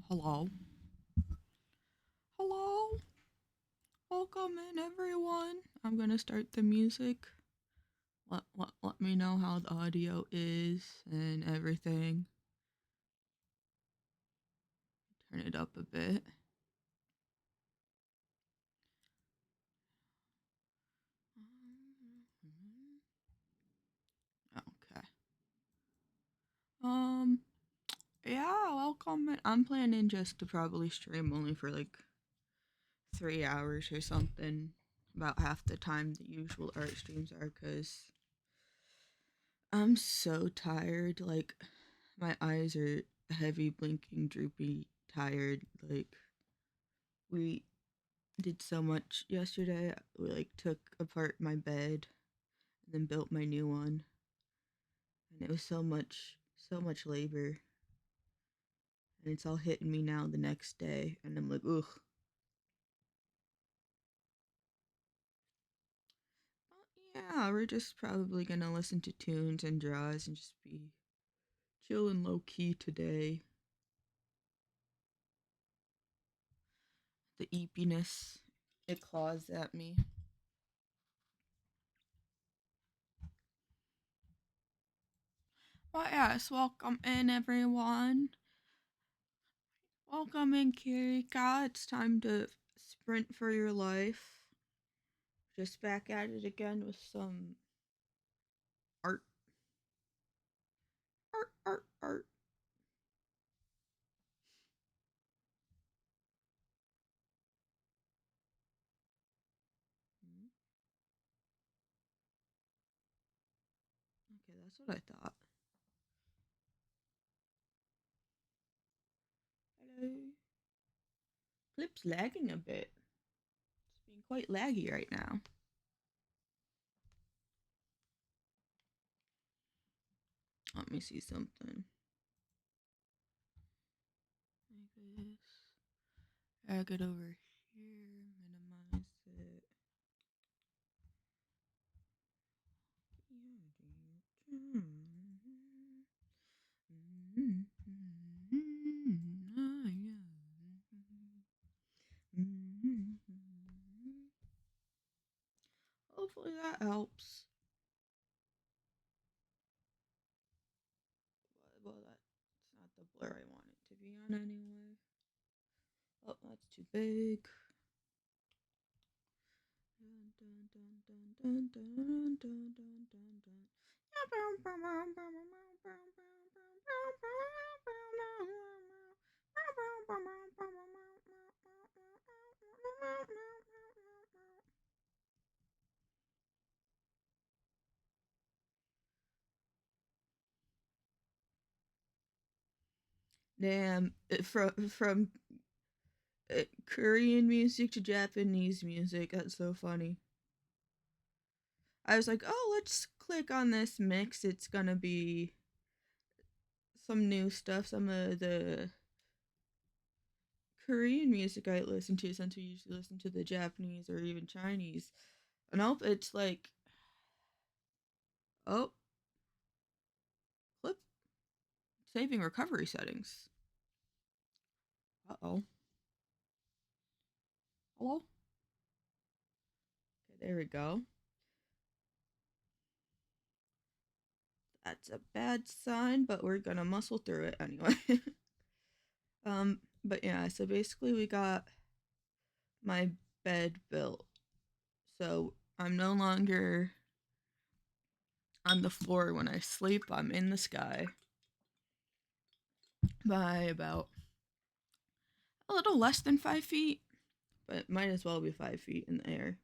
Hello. Hello. Welcome in, everyone. I'm gonna start the music. Let me know how the audio is and everything. Turn it up a bit. Okay. Um. Yeah. Welcome. I'm planning just to probably stream only for like 3 hours or something. About half the time the usual art streams are, cause I'm so tired. Like my eyes are heavy, blinking, droopy, tired. Like we did so much yesterday. We like took apart my bed and then built my new one, and it was so much labor. And it's all hitting me now the next day, and I'm like, ugh. But yeah, we're just probably gonna listen to tunes and draws and just be chilling low key today. The eepiness, it claws at me. But yes, welcome in, everyone. Welcome in, Kirika. It's time to sprint for your life. Just back at it again with some art, art. Hmm. Okay, that's what I thought. Hello. Clip's lagging a bit. It's being quite laggy right now. Let me see something. Like this. Drag it over here. Minimize it. Hopefully that helps. Well, that's not the blur I want it to be on anyway. Oh, that's too big. Damn, from Korean music to Japanese music. That's so funny. I was like, oh, let's click on this mix. It's gonna be some new stuff, some of the Korean music I listen to, since we usually listen to the Japanese or even Chinese. Nope, it's like, oh, clip saving recovery settings. Uh oh. Hello? Okay, there we go. That's a bad sign, but we're gonna muscle through it anyway. But yeah, so basically we got my bed built. So I'm no longer on the floor when I sleep. I'm in the sky by about a little less than 5 feet, but might as well be 5 feet in the air.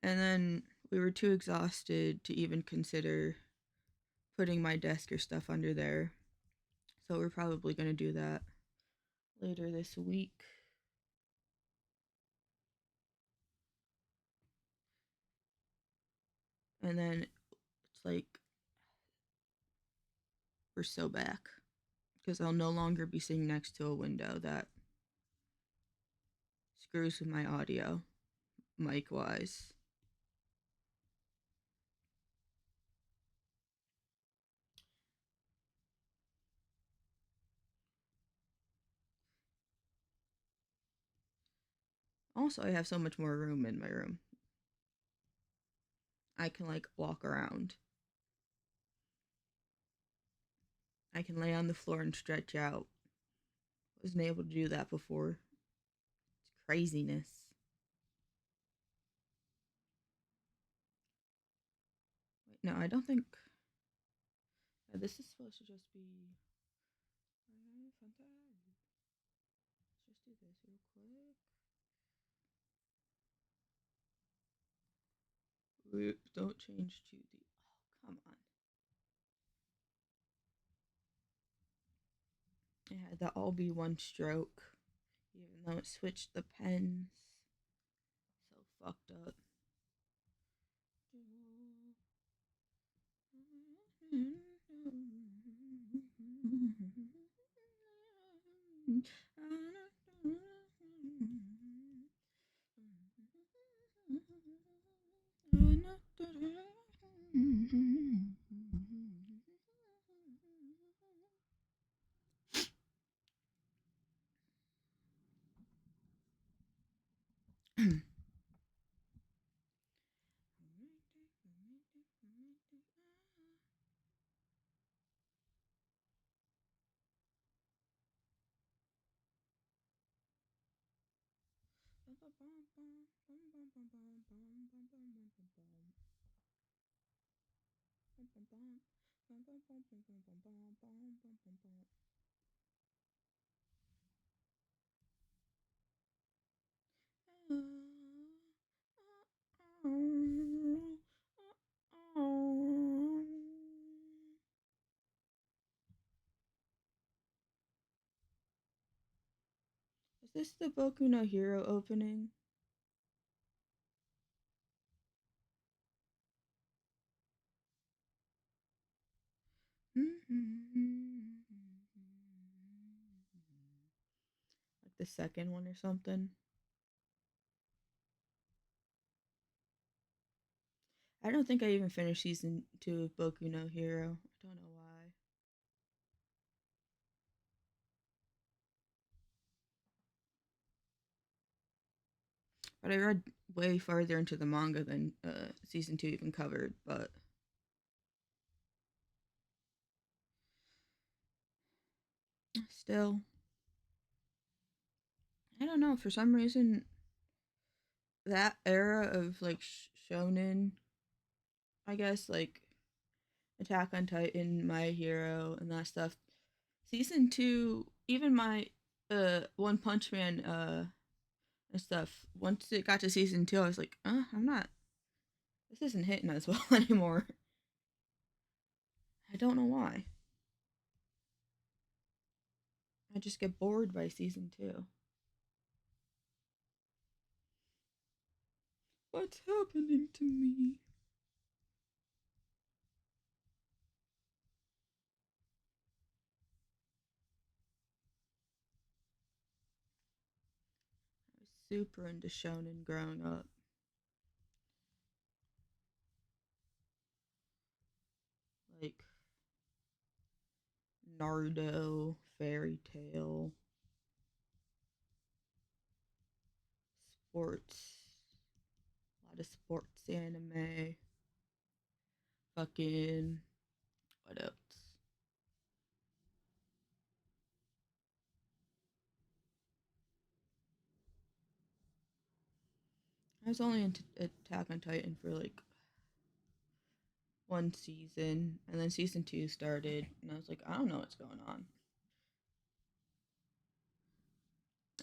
And then we were too exhausted to even consider putting my desk or stuff under there. So we're probably going to do that later this week. And then it's like we're so back because I'll no longer be sitting next to a window that screws with my audio, mic wise. Also, I have so much more room in my room. I can like walk around. I can lay on the floor and stretch out. Wasn't able to do that before. It's craziness. Wait, no, I don't think this is supposed to just be. Let's just do this real quick. Whoop, don't change to the. Oh, come on. It had that all be one stroke, even though it switched the pens. So fucked up. Is this the Boku no Hero opening? Like the second one or something? I don't think I even finished season 2 of Boku no Hero. I don't know why. But I read way farther into the manga than season 2 even covered, but still, I don't know. For some reason, that era of like shonen, I guess, like Attack on Titan, My Hero, and that stuff. Season 2, even my One Punch Man and stuff. Once it got to season 2, I was like, I'm not. This isn't hitting as well anymore. I don't know why. I just get bored by season 2. What's happening to me? I was super into shonen growing up. Like Naruto, Fairy Tail, sports, a lot of sports anime. Fucking what else? I was only into Attack on Titan for like one season, and then season 2 started, and I was like, I don't know what's going on.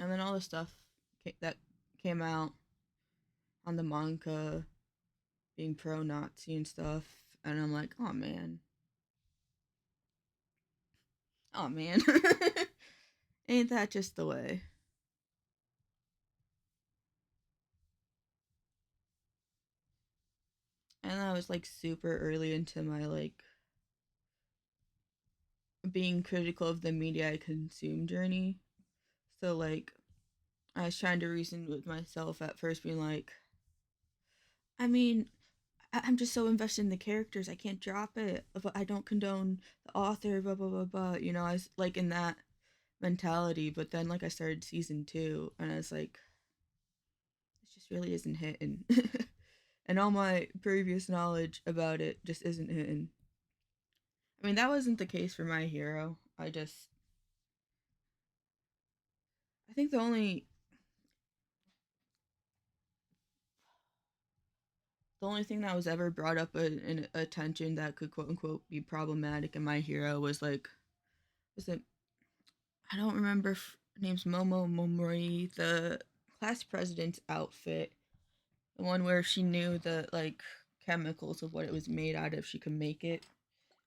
And then all the stuff that came out on the manga being pro Nazi and stuff, and I'm like, oh man, ain't that just the way? And I was like super early into my like being critical of the media I consume journey. So like I was trying to reason with myself at first, being like, I mean, I'm just so invested in the characters, I can't drop it. But I don't condone the author, blah blah blah blah. You know, I was like in that mentality. But then like I started season 2, and I was like, just really isn't hitting. And all my previous knowledge about it just isn't hitting. I mean, that wasn't the case for My Hero. I think the only thing that was ever brought up in attention that could quote unquote be problematic in My Hero was like, was it, I don't remember if her name's Momo Momori, the class president's outfit, the one where she knew the like chemicals of what it was made out of, she could make it,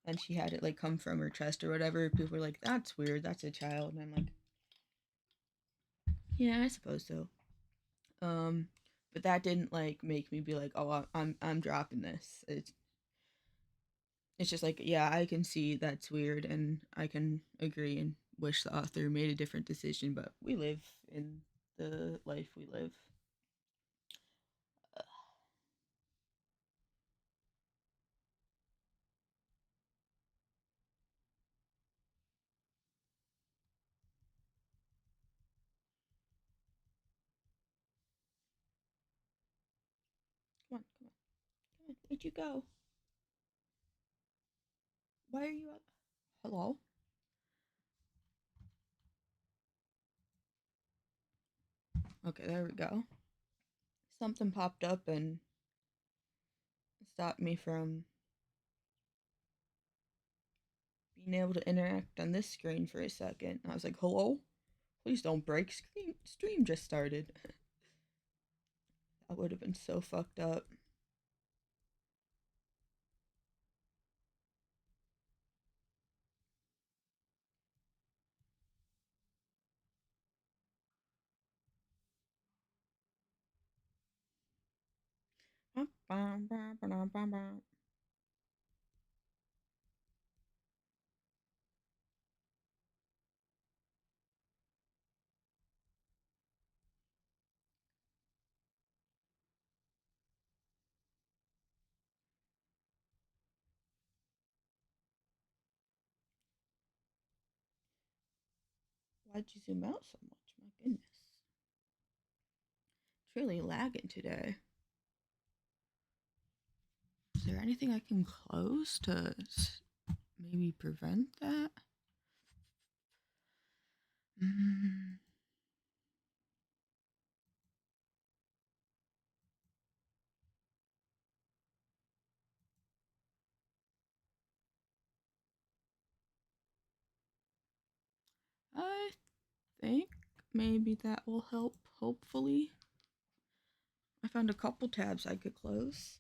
and she had it like come from her chest or whatever. People were like, "That's weird. That's a child," and I'm like, "Yeah, I suppose so." Um, but that didn't like make me be like, "Oh, I'm dropping this." It's just like, yeah, I can see that's weird, and I can agree and wish the author made a different decision. But we live in the life we live. Come on, come on, come on. Where'd you go? Why are you up? Hello? Okay, there we go. Something popped up and stopped me from being able to interact on this screen for a second. I was like, hello? Please don't break. Stream just started. That would have been so fucked up. Why'd you zoom out so much? My goodness. It's really lagging today. Is there anything I can close to maybe prevent that? Mm, I think maybe that will help, hopefully. I found a couple tabs I could close.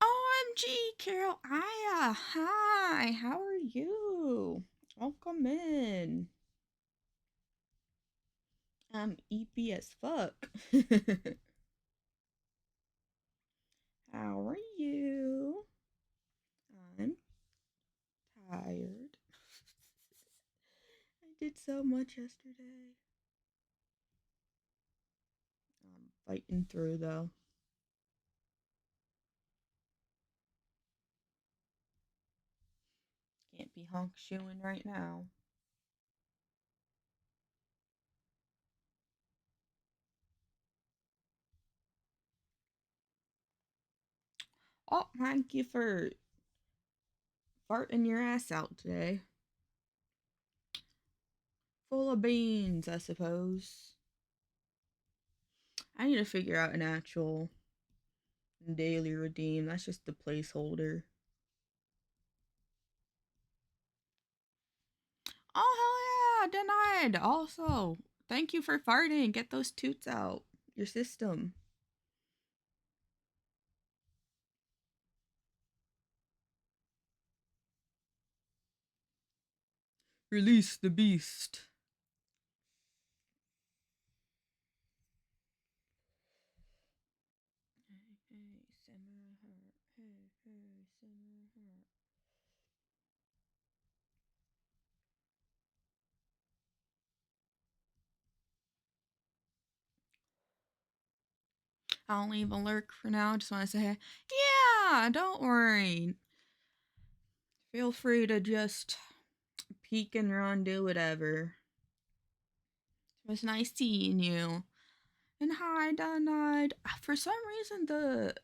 OMG, Carol Aya, hi, how are you? Welcome in. I'm EP as fuck. How are you? I'm tired. I did so much yesterday. I'm fighting through though. Can't be honk shoeing right now. Oh, thank you for farting your ass out today. Full of beans, I suppose. I need to figure out an actual daily routine. That's just the placeholder. Oh, hell yeah, denied. Also, thank you for farting. Get those toots out. Your system. Release the beast. Hey, hey, samurai heart. Hey, hey, samurai heart. I'll leave a lurk for now. Just want to say, yeah, don't worry. Feel free to just peek and run, do whatever. It was nice seeing you. And hi, Donide. For some reason, the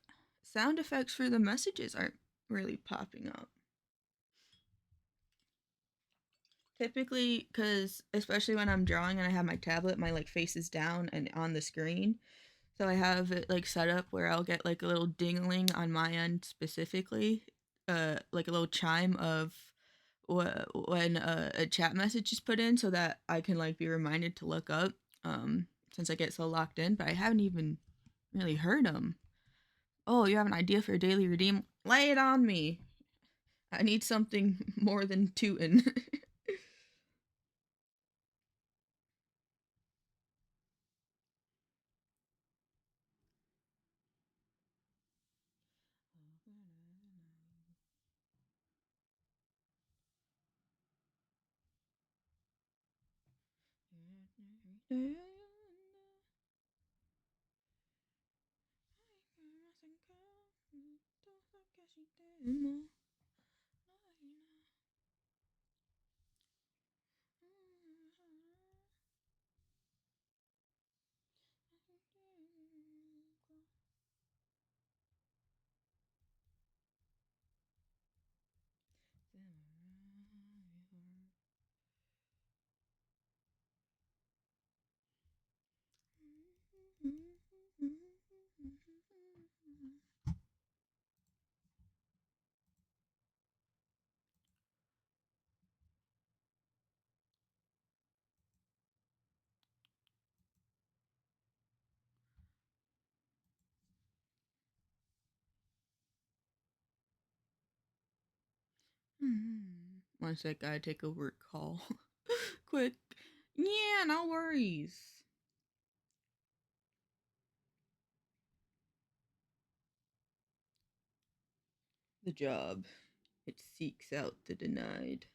sound effects for the messages aren't really popping up. Typically, because especially when I'm drawing and I have my tablet, my like face is down and on the screen. So I have it like set up where I'll get like a little dingling on my end specifically, like a little chime of when a chat message is put in, so that I can like be reminded to look up. Since I get so locked in, but I haven't even really heard them. Oh, you have an idea for a daily redeem? Lay it on me. I need something more than tootin'. One sec, I take a work call. Quick. Yeah, no worries. The job. It seeks out the denied.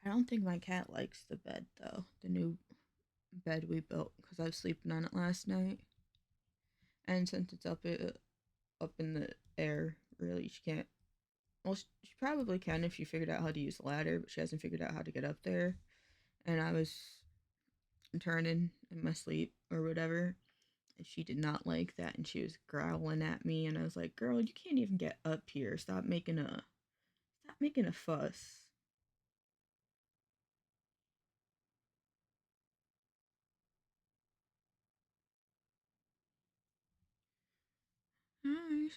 I don't think my cat likes the bed though. The new bed we built because I was sleeping on it last night, and since it's up in the air, really she can't. Well, she probably can if she figured out how to use the ladder, but she hasn't figured out how to get up there. And I was turning in my sleep or whatever, and she did not like that, and she was growling at me, and I was like, "Girl, you can't even get up here. Stop making a fuss." And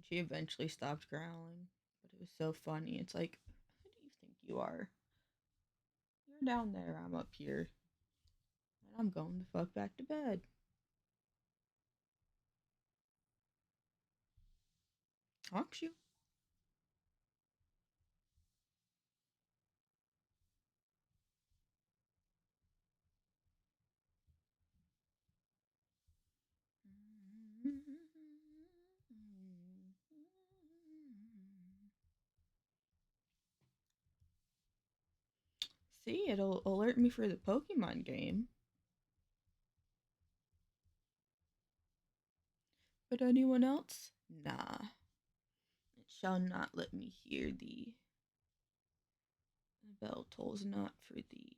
she eventually stopped growling, but it was so funny. It's like, who do you think you are? You're down there, I'm up here, and I'm going the fuck back to bed. Honks you. See, it'll alert me for the Pokemon game. But anyone else? Nah. It shall not let me hear thee. The bell tolls not for thee.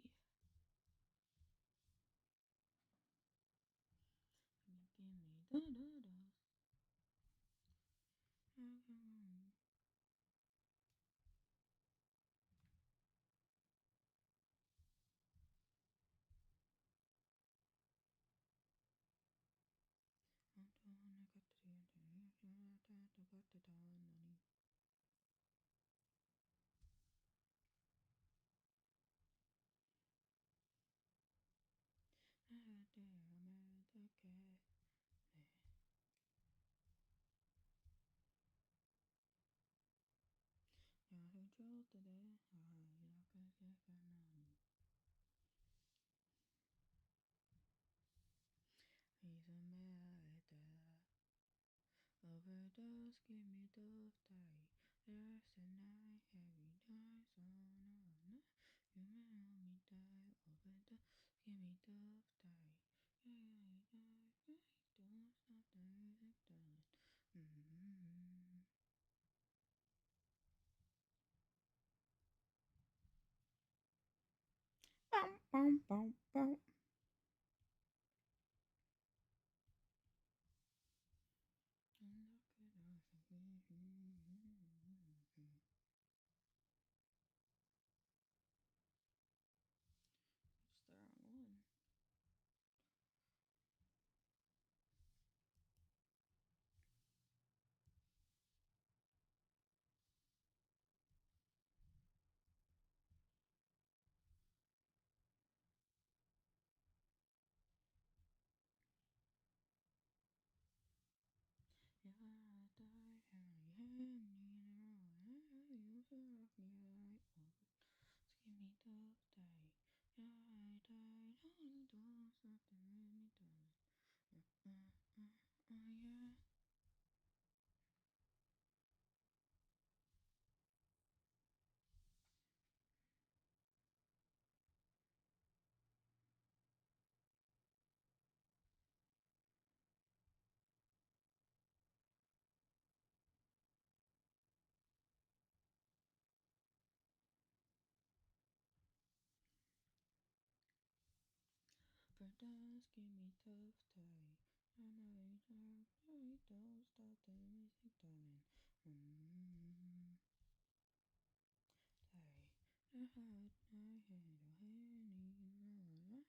overdose, give me the tie. There's a night, heavy dice on a night. You may help me die, overdose, give me the tie. Don't stop the music, darling. Mm-hmm. Bum, bum, bum, bum. It's the wrong one. Yeah, I die, Harry, you rock me right. Give me the die. Yeah, I died. Only don't stop the rainy time. Yeah. For dance, give me tough tie. And I don't stop the music, darling. Mm-hmm. Die. I had my head on any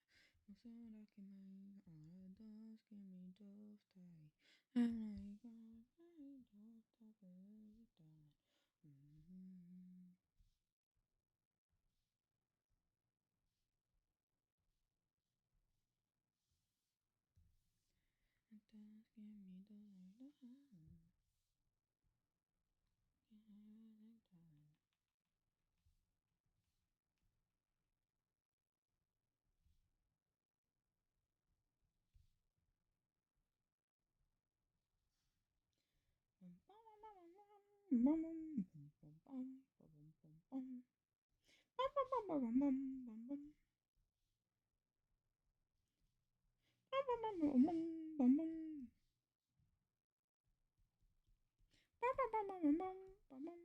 so that can make all the doors give me tough tie. And I don't stop the music, darling. Mm-hmm. And dance, give me the light. Give me music, darling. Nani, nani, makaya nani, so nani, amaya so's name.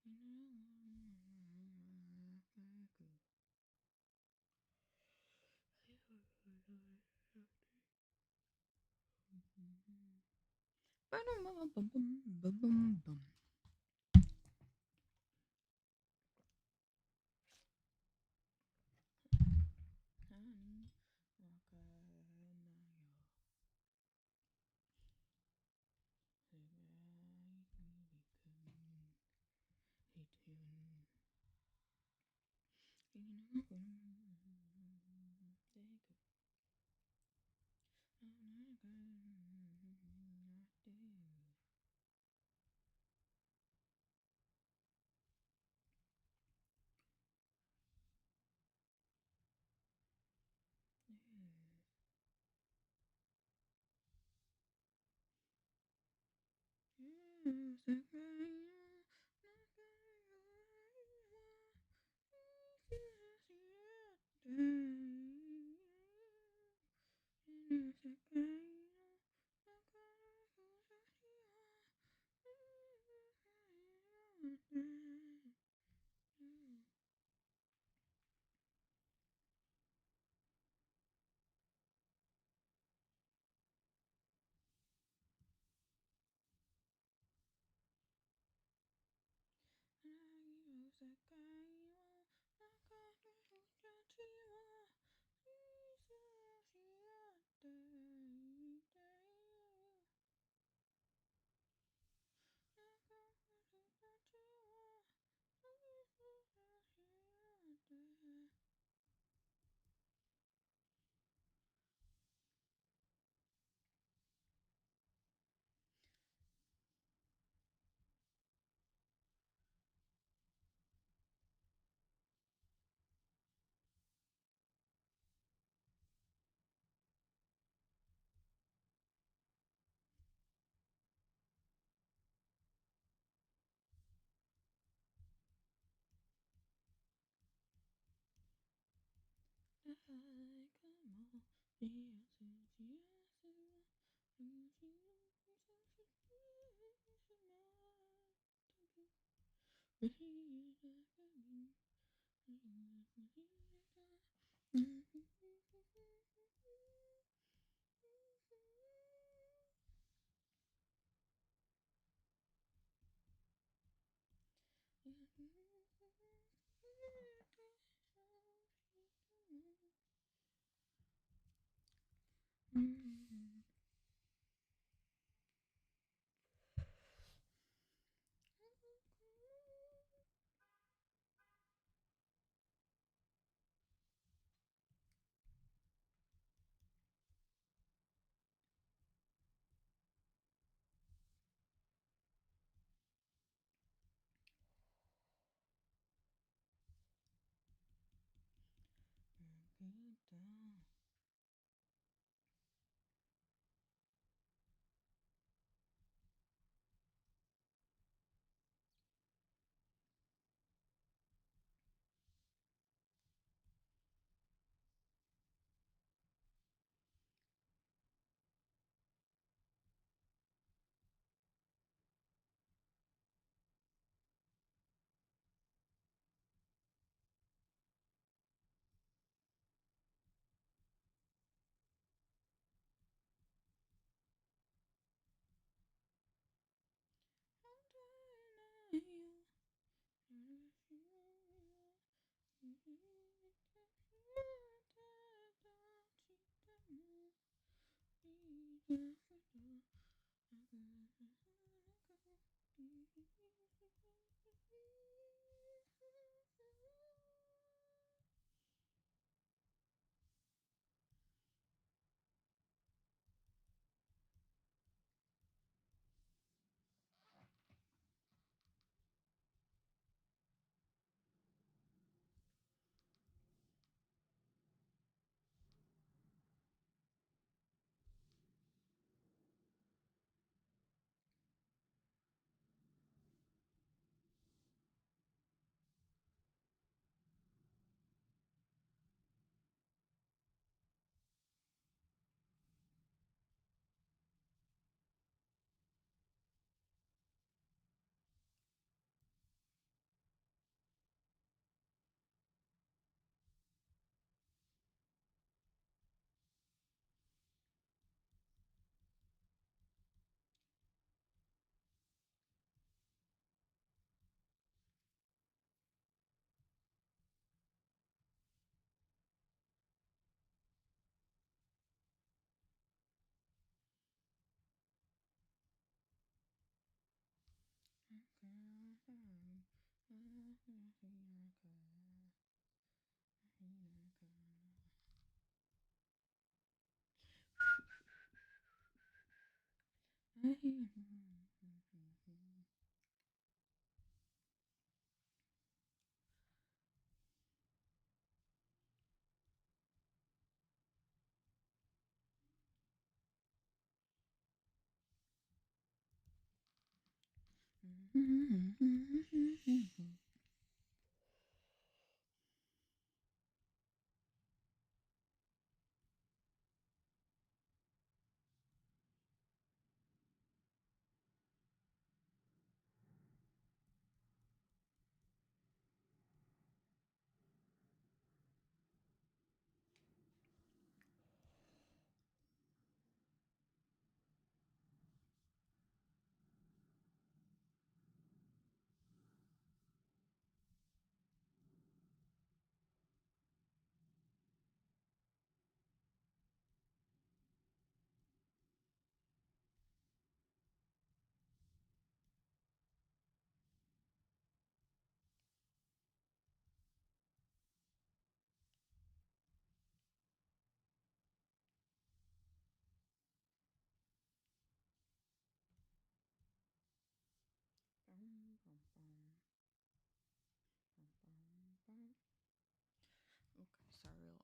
You, welcome to the wine, I Honey, makaya nayo.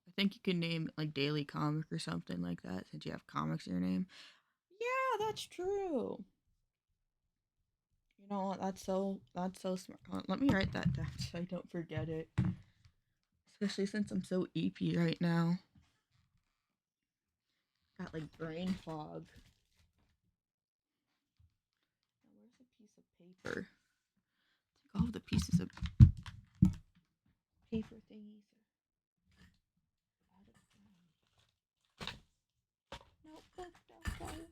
I think you can name it like Daily Comic or something like that since you have comics in your name. Yeah, that's true. You know what? That's so smart. Let me write that down so I don't forget it. Especially since I'm so EP right now. Got like brain fog. Now, where's a piece of paper? I think all of the pieces of paper thingies are out of time. Notebook, notebook.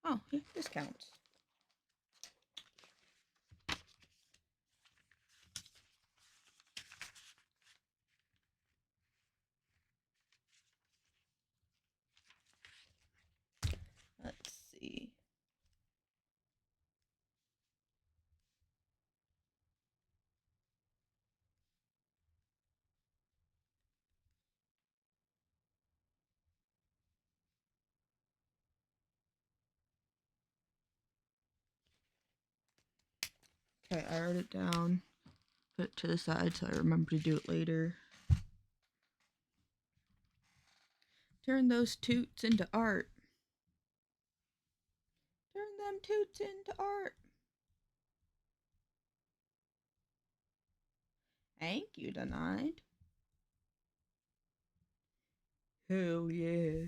Oh, yeah, this counts. Let's see. Okay, I wrote it down. Put it to the side so I remember to do it later. Turn those toots into art. Turn them toots into art. Thank you, Denied. Hell yeah.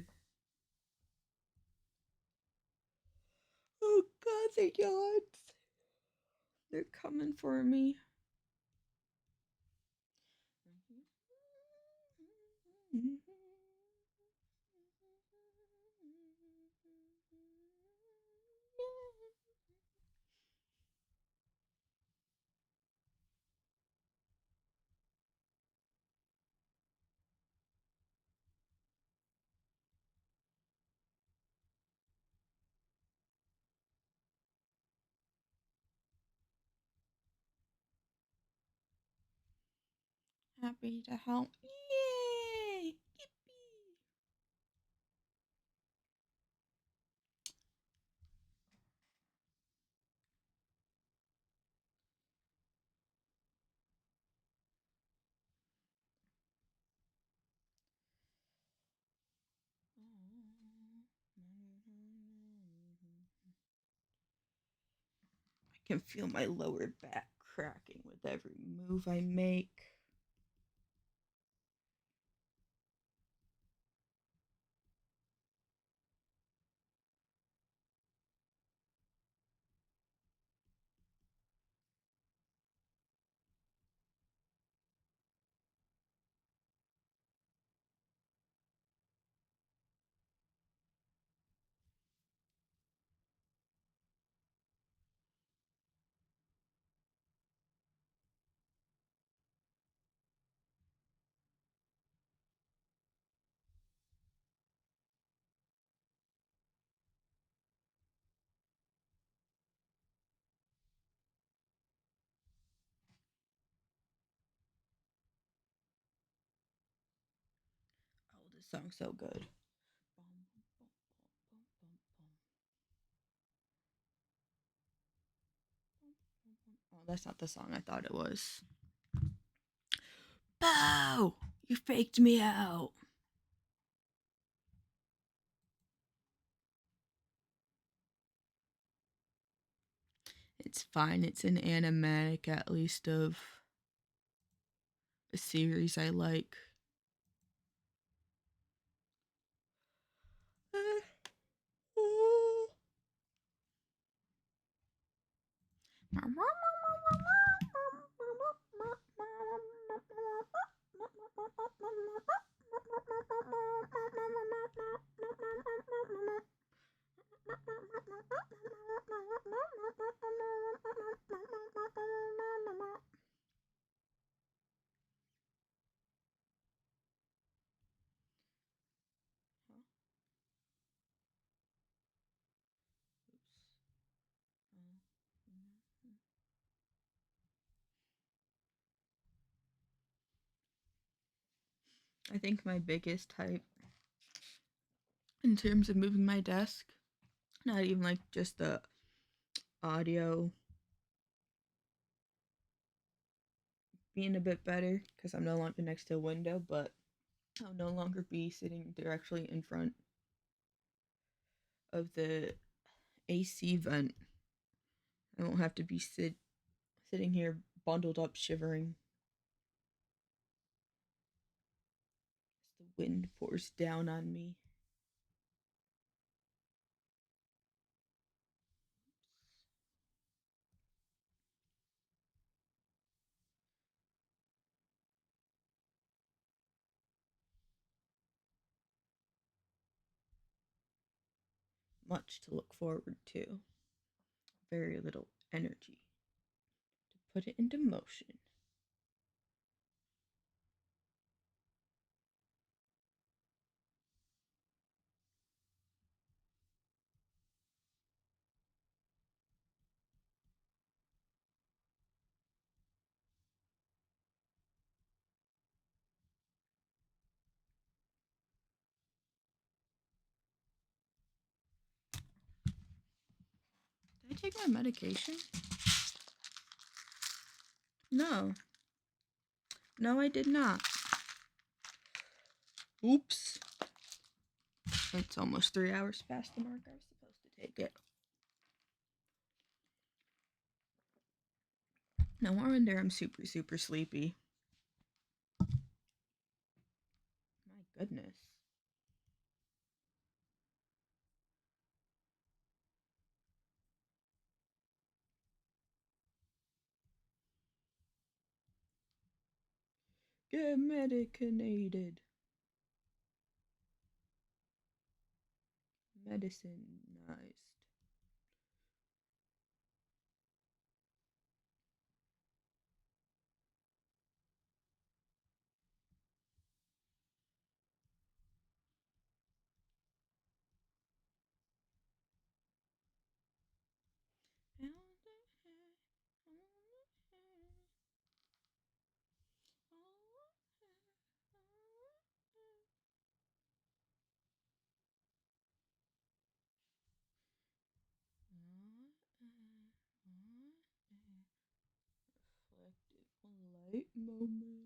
Oh god, the yawns. They're coming for me. Happy to help. Yay! Yippee! I can feel my lower back cracking with every move I make. Oh, this song's so good. Oh, that's not the song I thought it was. Bow! You faked me out. It's fine. It's an animatic, at least, of a series I like. I think my biggest type in terms of moving my desk, not even like just the audio being a bit better because I'm no longer next to a window, but I'll no longer be sitting directly in front of the AC vent. I won't have to be sitting here bundled up shivering as the wind pours down on me. Much to look forward to. Very little energy to put it into motion. Did I take my medication? No. No, I did not. Oops. It's almost 3 hours past the mark I was supposed to take it. No wonder I'm super, super sleepy. My goodness. Get medicated. Medicinized. Reflective light moments.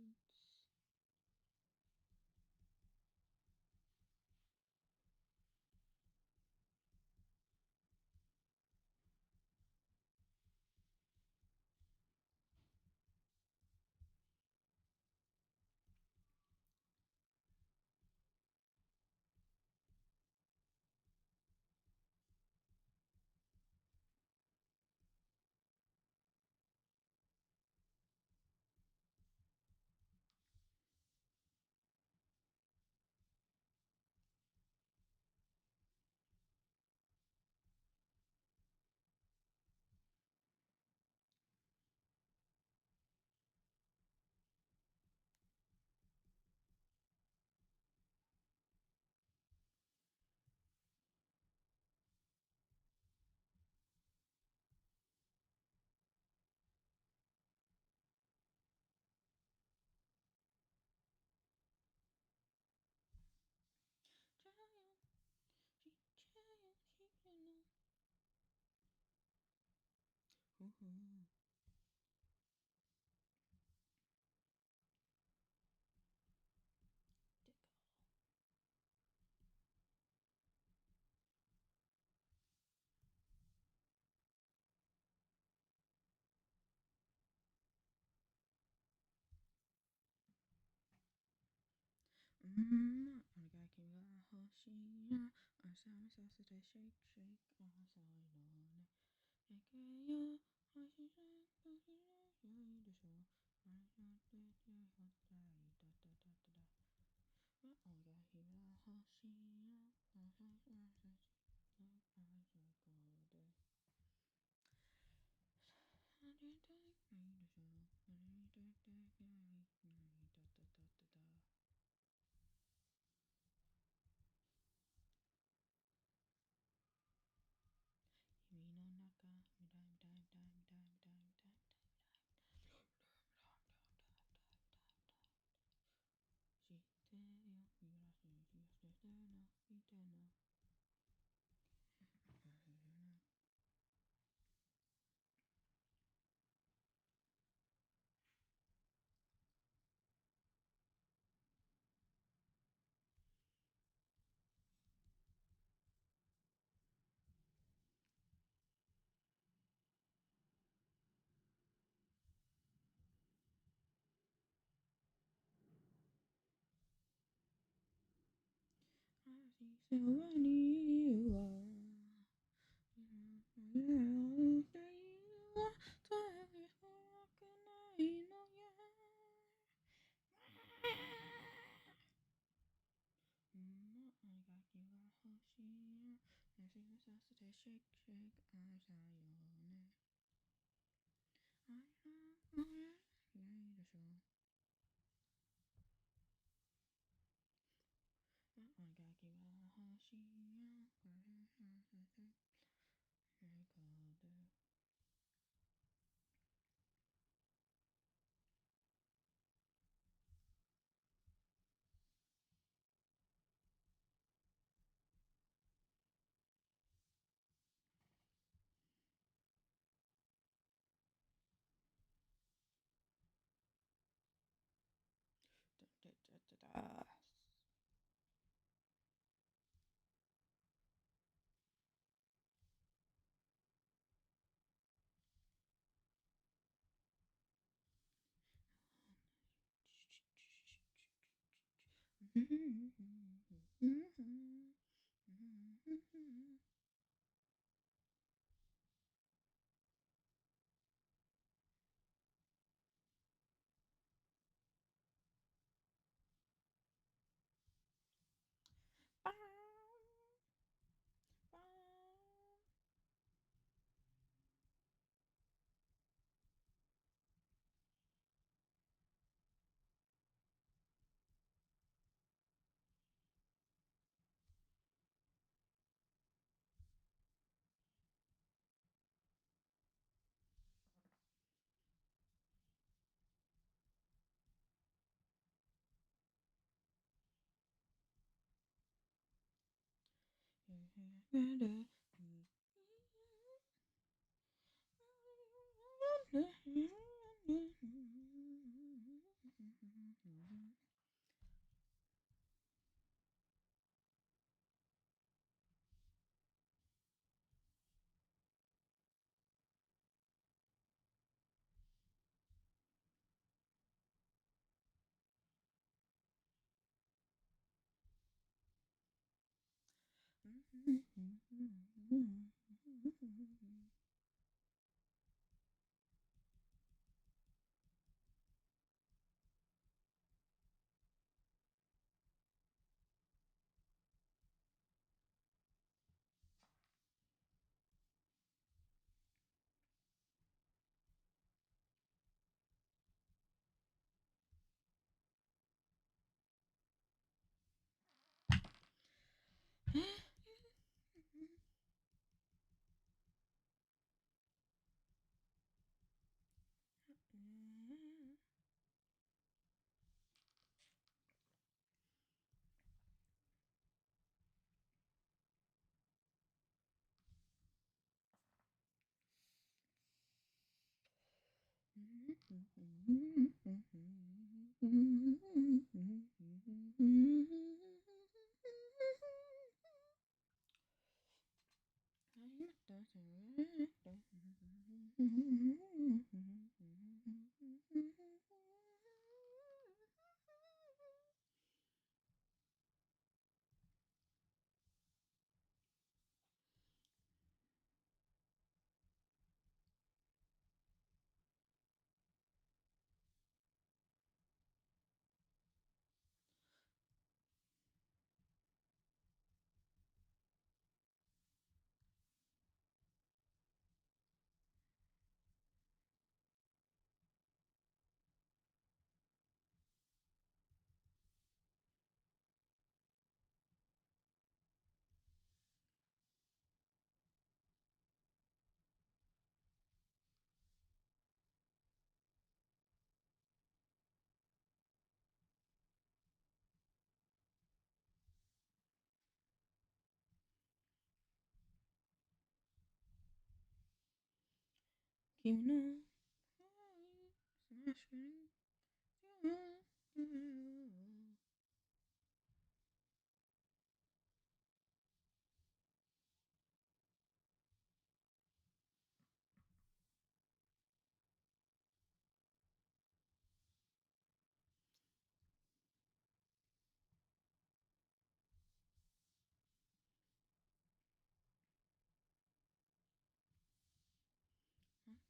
So funny you are.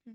Oh,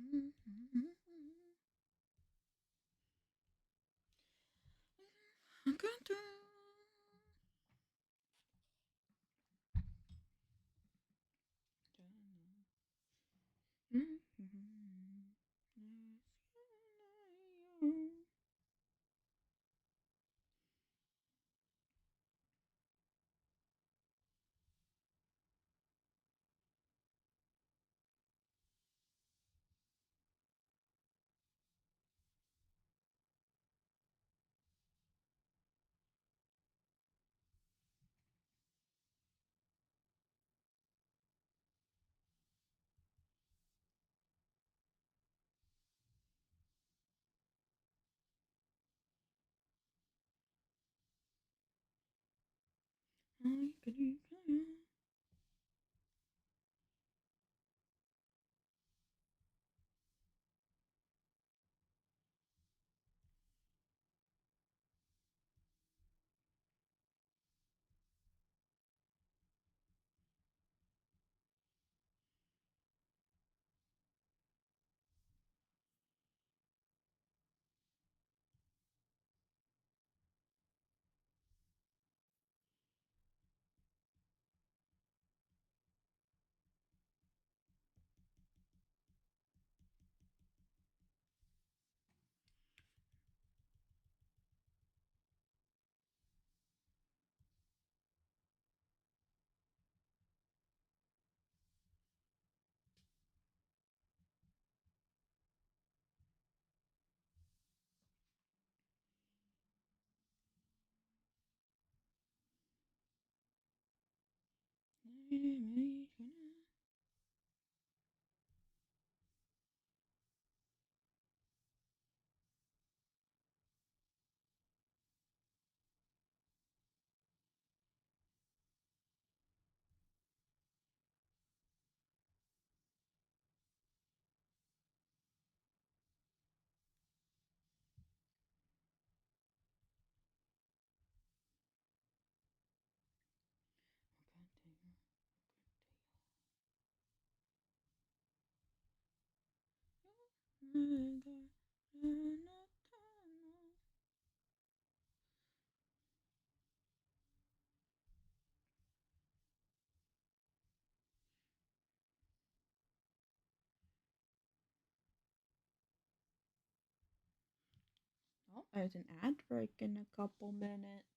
there's an ad break in a couple minutes.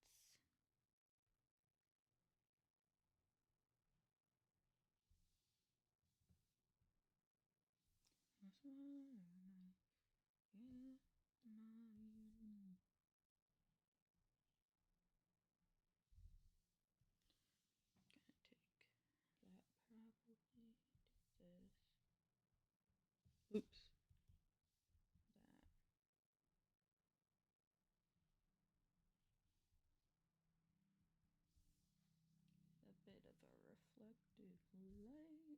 Oops. A bit of a reflective light.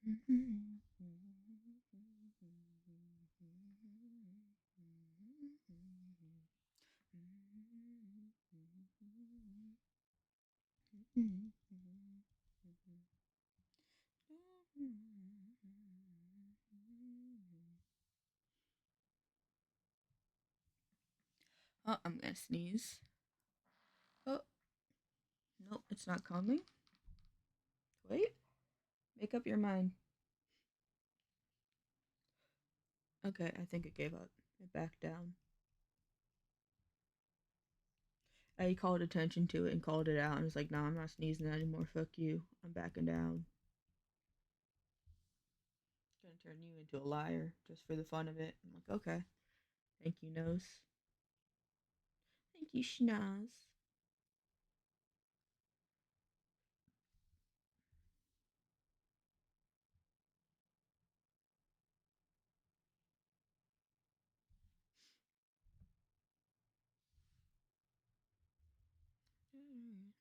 Oh, I'm gonna sneeze. Oh, nope, it's not coming. Wait, make up your mind. Okay, I think it gave up. It backed down. I called attention to it and called it out and was like, nah, I'm not sneezing anymore. Fuck you. I'm backing down. Gonna turn you into a liar just for the fun of it. I'm like, okay. Thank you, nose. Thank you, schnoz.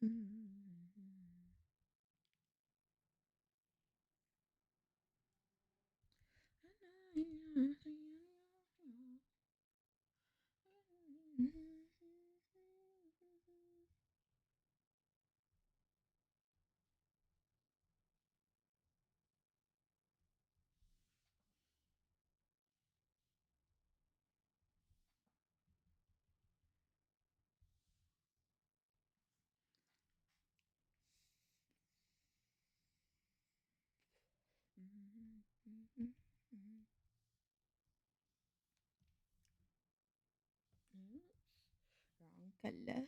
Wrong color. Like that one.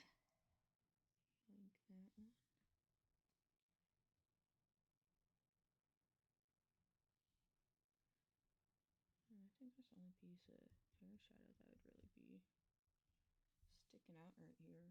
I think that's the only piece of hair shadow that would really be sticking out right here.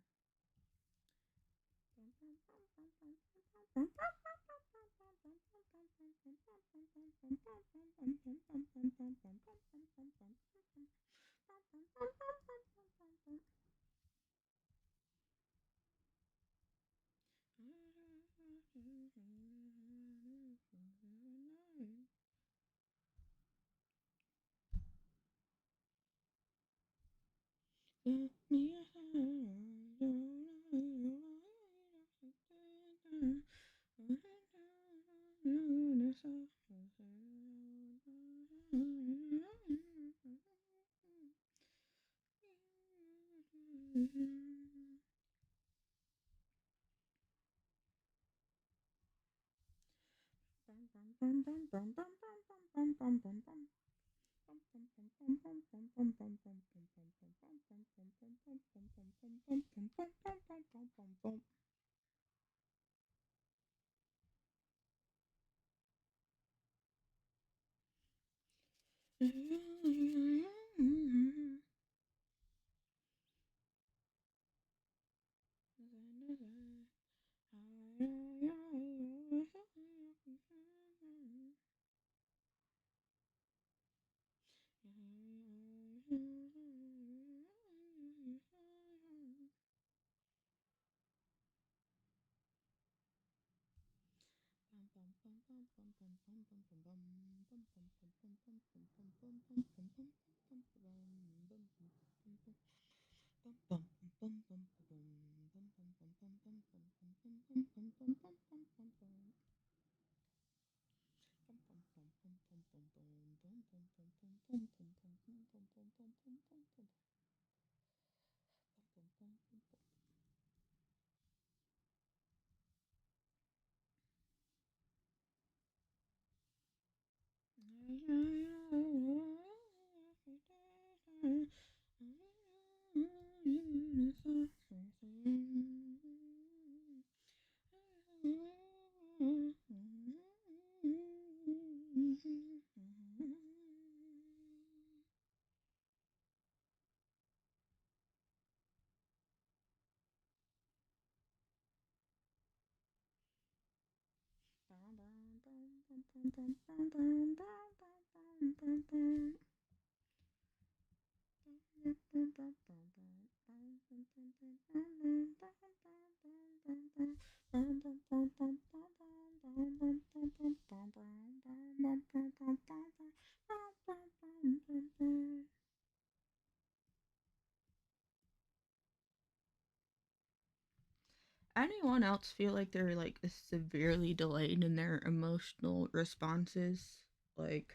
Anyone else feel like they're like severely delayed in their emotional responses? Like,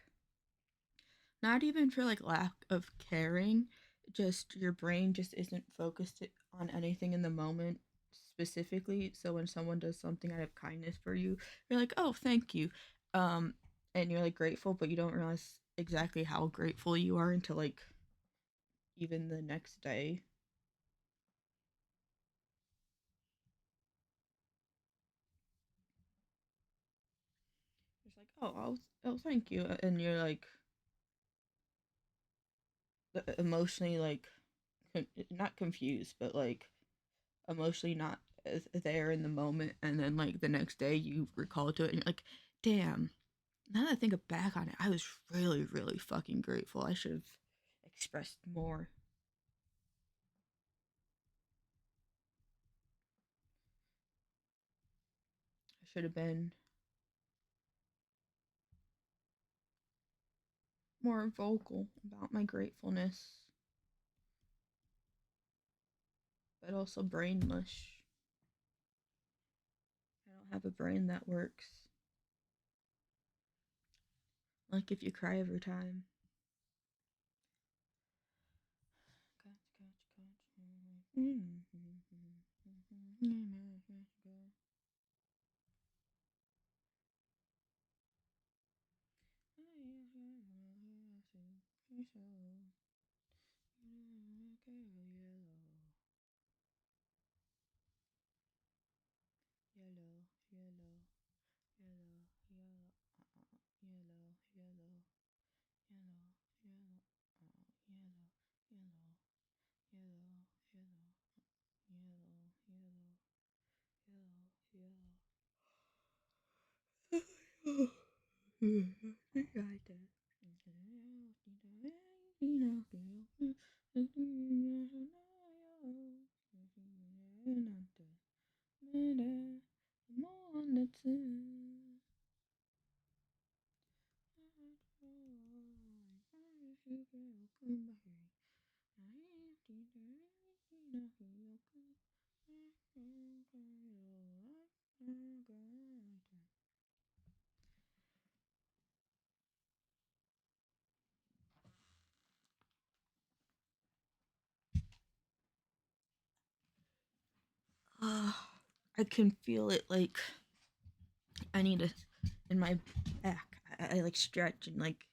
not even for like lack of caring, just your brain just isn't focused on anything in the moment specifically. So when someone does something out of kindness for you, you're like, "Oh, thank you." Um and you're like grateful, but you don't realize exactly how grateful you are until like even the next day. It's like, "Oh, thank you." And you're like emotionally like not confused, but like emotionally not there in the moment, and then like the next day you recall to it and you're like, damn, now that I think back on it, I was really really fucking grateful. I should have expressed more. I should have been more vocal about my gratefulness, but also brainless. I don't have a brain that works. Like if you cry every time. Yellow, yellow, yellow, yellow, yellow, yellow, yellow, yellow, yellow, yellow, yellow, yellow, yellow, yellow, yellow, yellow. Right there. Uh, I can feel it like I need to in my back. I like stretch and like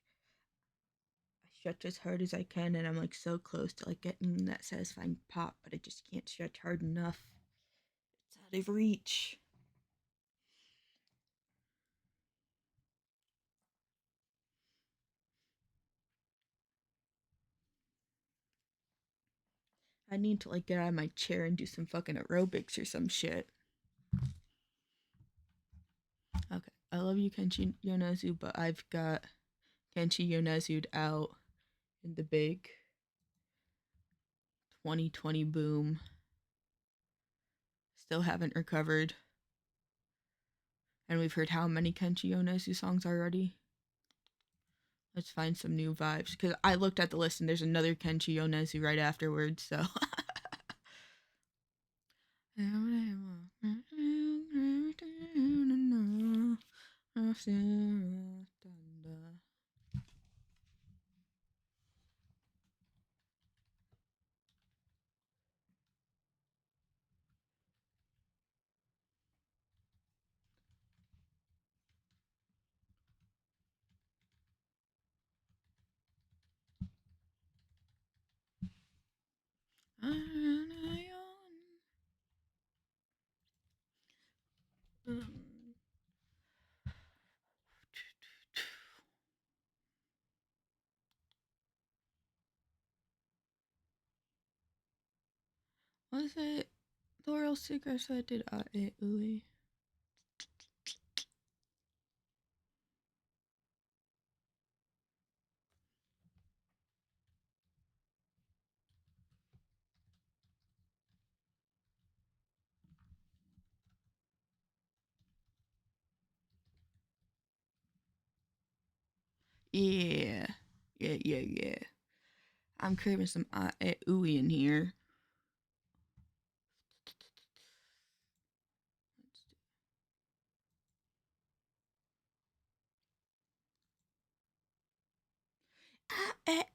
I stretch as hard as I can, and I'm like so close to like getting that satisfying pop, but I just can't stretch hard enough. It's out of reach. I need to like get out of my chair and do some fucking aerobics or some shit. Okay, I love you, Kenshi Yonezu, but I've got Kenshi Yonezu'd out in the big 2020 boom. Still haven't recovered. And we've heard how many Kenshi Yonezu songs already? Let's find some new vibes. Because I looked at the list and there's another Kenshi Yonezu right afterwards, so. Was it Laurel Secrets that did Uli? Yeah. Yeah. I'm craving some ooey in here.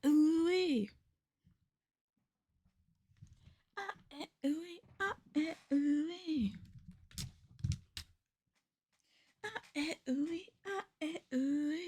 Ooey. Ooey. Ooey. Ooey. Ooey.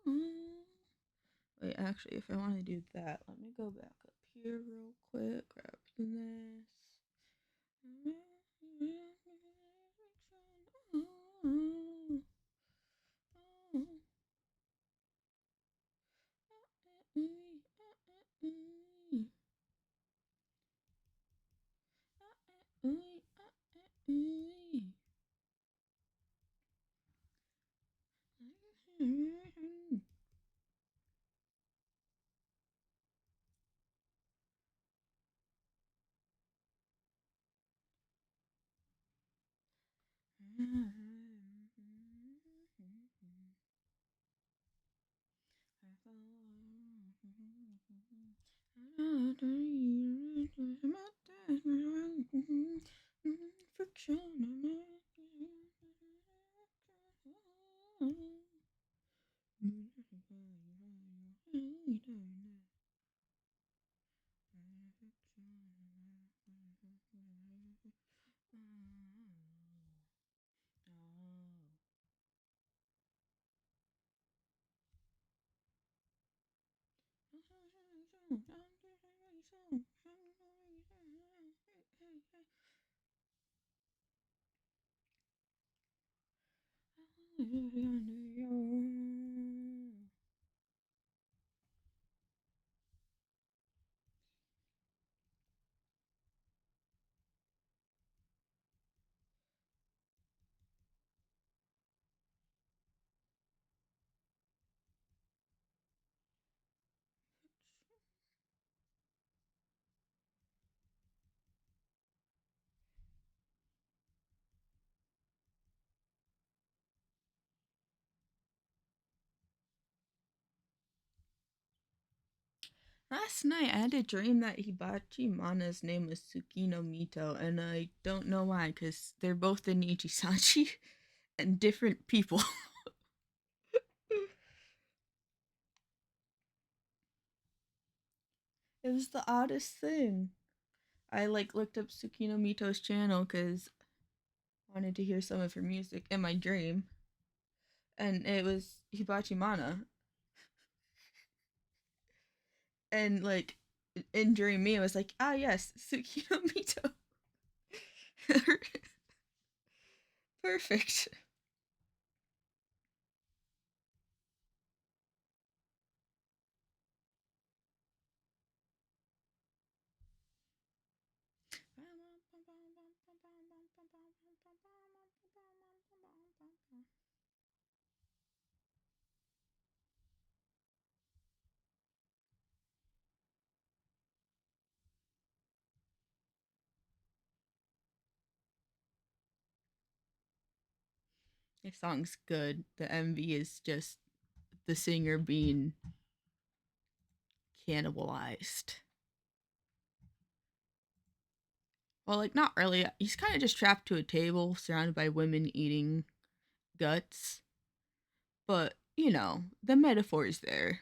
Ooey. Wait, actually, if I want to do that, let me go back up here real quick. Grab this. Last night I had a dream that Hibachi Mana's name was Tsukino Mito, and I don't know why, because they're both in Ichisanshi and different people. It was the oddest thing. I looked up Tsukino Mito's channel because I wanted to hear some of her music in my dream, and it was Hibachi Mana. And in dream me, it was like, ah yes, Tsukino Mito. Perfect. This song's good. The MV is just the singer being cannibalized. Well, not really. He's kind of just trapped to a table surrounded by women eating guts. But, the metaphor is there.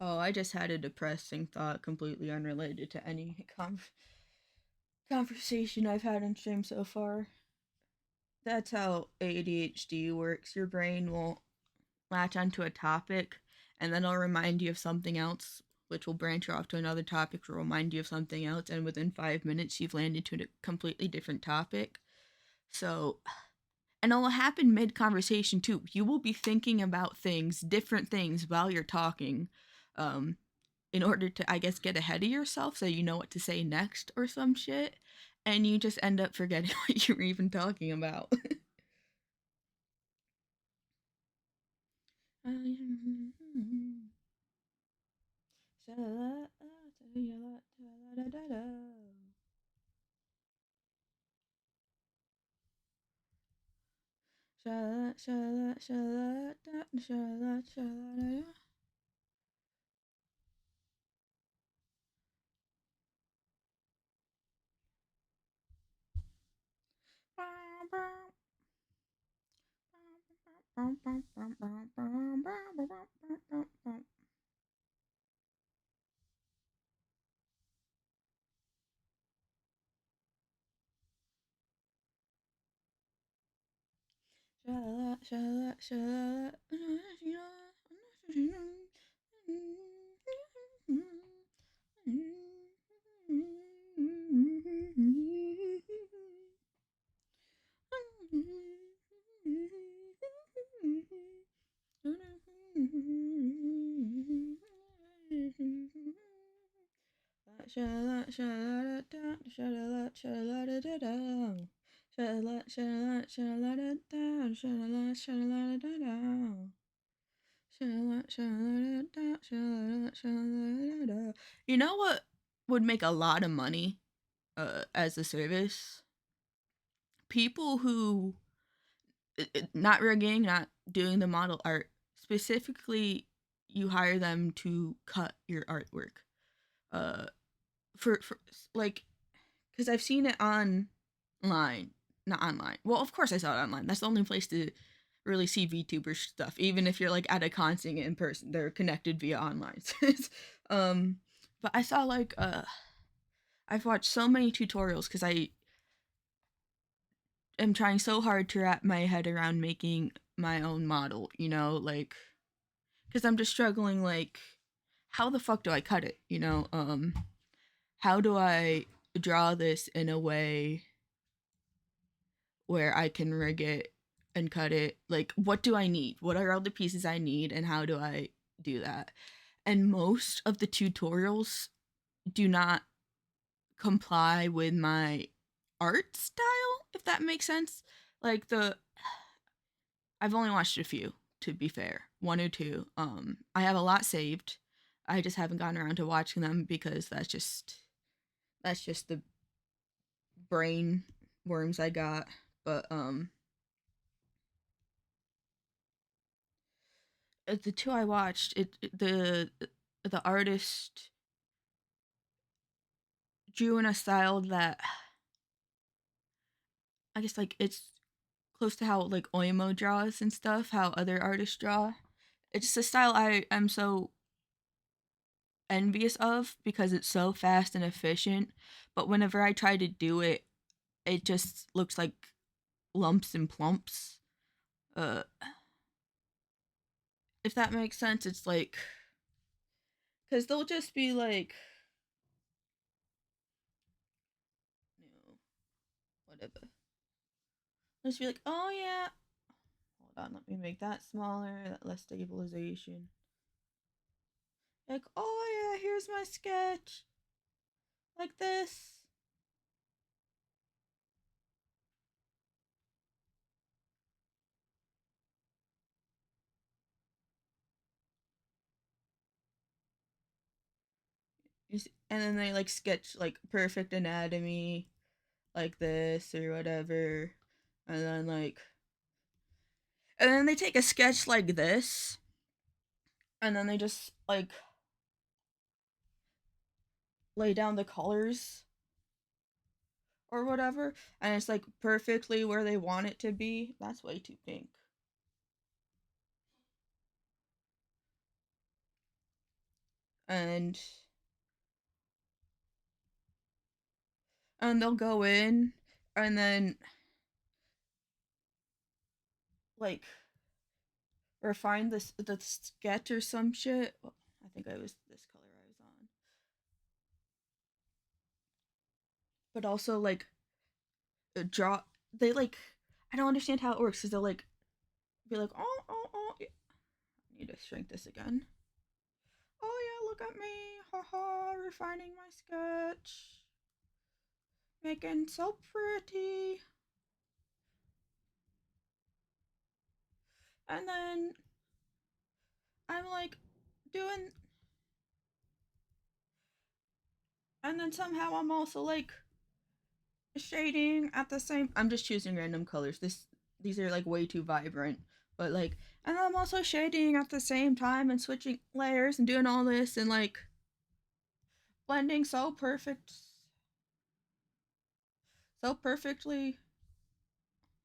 Oh, I just had a depressing thought completely unrelated to any conversation I've had in stream so far. That's how ADHD works. Your brain will latch onto a topic and then it'll remind you of something else, which will branch you off to another topic to remind you of something else. And within 5 minutes, you've landed to a completely different topic. So, and it will happen mid conversation too. You will be thinking about things, different things while you're talking. Um, in order to, I guess, get ahead of yourself so you know what to say next or some shit. And you just end up forgetting what you were even talking about. You know what would make a lot of money as a service? People who not rigging, not doing the model art, specifically you hire them to cut your artwork. Uh for like cuz I've seen it online, not online. Well, of course I saw it online. That's the only place to really see VTuber stuff. Even if you're like at a con seeing it in person, they're connected via online. um but I saw like I've watched so many tutorials cuz I am trying so hard to wrap my head around making my own model, like cuz I'm just struggling like how the fuck do I cut it, how do I draw this in a way where I can rig it and cut it? Like, what do I need? What are all the pieces I need, and how do I do that? And most of the tutorials do not comply with my art style, if that makes sense. Like I've only watched a few, to be fair, one or two. I have a lot saved. I just haven't gotten around to watching them because that's just the brain worms I got. But the two I watched, the artist drew in a style that I guess like it's close to how like Oimo draws and stuff, how other artists draw. It's just a style I am so envious of because it's so fast and efficient. But whenever I try to do it, it just looks like lumps and plumps. Uh, if that makes sense, it's like because they'll just be like, whatever. They'll just be like, oh yeah. Hold on, let me make that smaller. That less stabilization. Like, oh yeah, here's my sketch. Like this. And then they like sketch like perfect anatomy, like this or whatever. And then they take a sketch like this, and then they just like lay down the colors or whatever, and it's like perfectly where they want it to be. That's way too pink. and they'll go in and then like refine the sketch or some shit. Well, I think I was this color I was on, but also like draw. They like I don't understand how it works because they'll like be like yeah. I need to shrink this again. Oh yeah, look at me, haha, refining my sketch, making so pretty, and then I'm like doing, and then somehow I'm also like shading at the same. I'm just choosing random colors. These are like way too vibrant, but like, and I'm also shading at the same time and switching layers and doing all this and like blending so perfectly.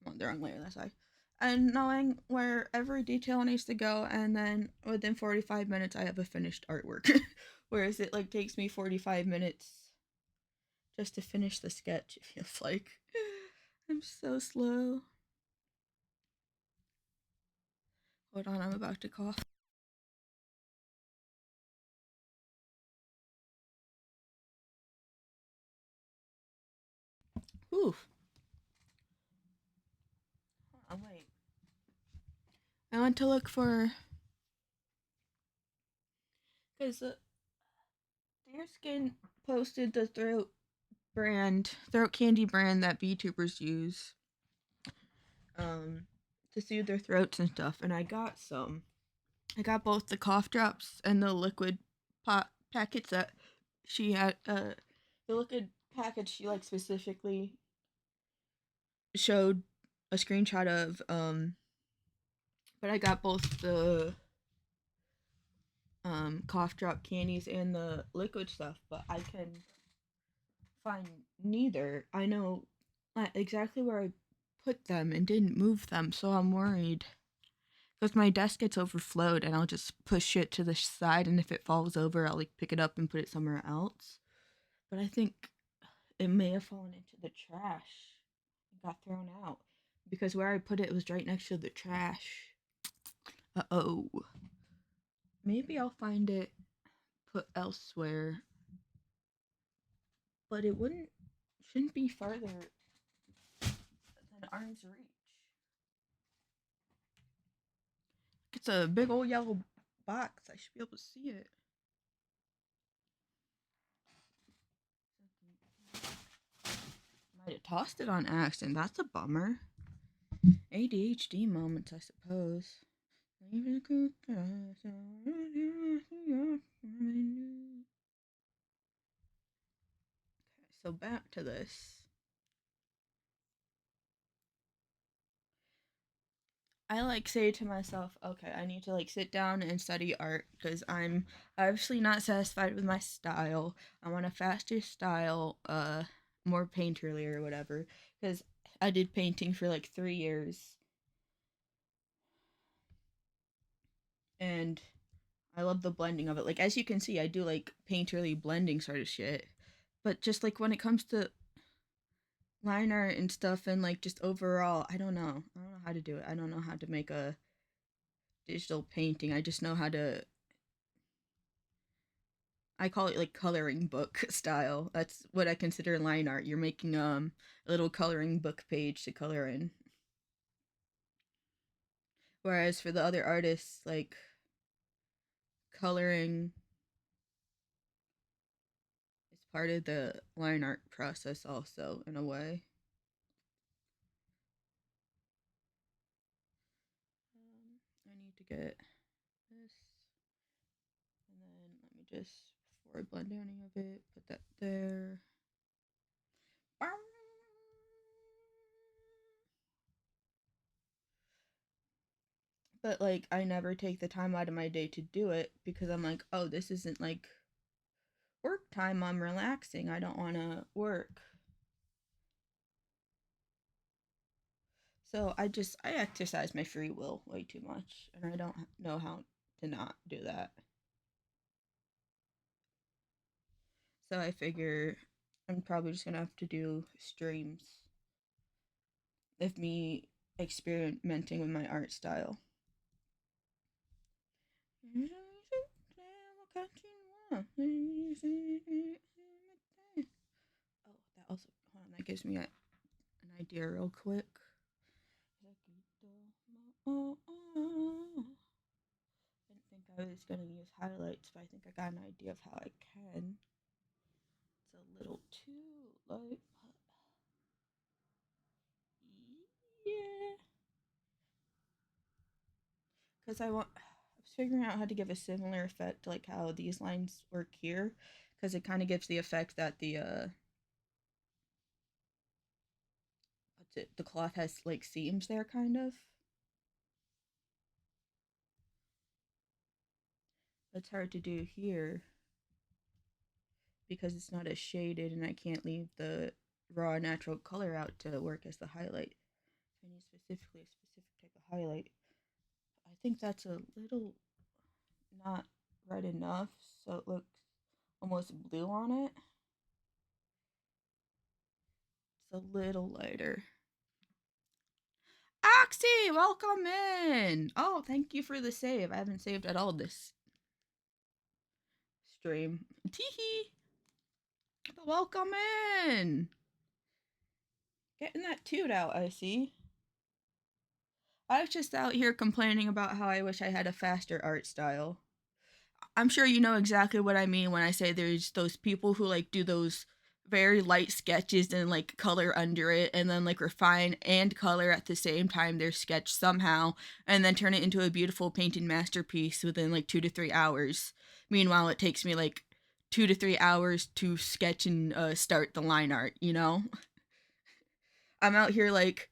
Well, the wrong layer. That's why. And knowing where every detail needs to go, and then within 45 minutes, I have a finished artwork. Whereas it like takes me 45 minutes just to finish the sketch. It feels like I'm so slow. Hold on, I'm about to cough. Oof. Oh wait. I went to look for because Deerskin posted the throat candy brand that VTubers use, um, to soothe their throats and stuff, and I got some. I got both the cough drops and the liquid packets that she had. The liquid package she like specifically showed a screenshot of. But I got both the cough drop candies and the liquid stuff, but I can find neither. I know exactly where I put them and didn't move them, so I'm worried. Because my desk gets overflowed and I'll just push it to the side, and if it falls over, I'll like pick it up and put it somewhere else. But I think it may have fallen into the trash and got thrown out because where I put it was right next to the trash. Uh-oh. Maybe I'll find it put elsewhere, but it shouldn't be farther than arm's reach. It's a big old yellow box. I should be able to see it. Might have tossed it on accident. That's a bummer. ADHD moments, I suppose. So back to this. I like say to myself, okay, I need to like sit down and study art because I'm obviously not satisfied with my style. I want a faster style, more painterly or whatever. Because I did painting for like 3 years, and I love the blending of it. Like as you can see, I do like painterly blending sort of shit. But just like when it comes to line art and stuff and like just overall, I don't know. I don't know how to do it. I don't know how to make a digital painting. I just know how to, I call it like coloring book style. That's what I consider line art. You're making a little coloring book page to color in. Whereas for the other artists, like coloring is part of the line art process also in a way. I need to get this, and then let me just, before I blend any of it, put that there. But like I never take the time out of my day to do it because I'm like, oh, this isn't like work time. I'm relaxing. I don't want to work. So I exercise my free will way too much, and I don't know how to not do that. So I figure I'm probably just gonna have to do streams of me experimenting with my art style. Oh, that also, hold on, that gives me an idea real quick. Didn't think I was gonna use highlights, but I think I got an idea of how I can. It's a little too light, but yeah. Because I was figuring out how to give a similar effect, like how these lines work here, because it kind of gives the effect that the what's it? The cloth has like seams there, kind of. That's hard to do here because it's not as shaded, and I can't leave the raw natural color out to work as the highlight. I need specifically a specific type of highlight. I think that's a little not red enough, so it looks almost blue on it. It's a little lighter. Oxy, welcome in. Oh, thank you for the save. I haven't saved at all this stream. Teehee. Welcome in. Getting that toot out, I see. I was just out here complaining about how I wish I had a faster art style. I'm sure you know exactly what I mean when I say there's those people who like do those very light sketches and like color under it and then like refine and color at the same time their sketch somehow and then turn it into a beautiful painted masterpiece within like 2 to 3 hours. Meanwhile, it takes me like 2 to 3 hours to sketch and start the line art, you know? I'm out here like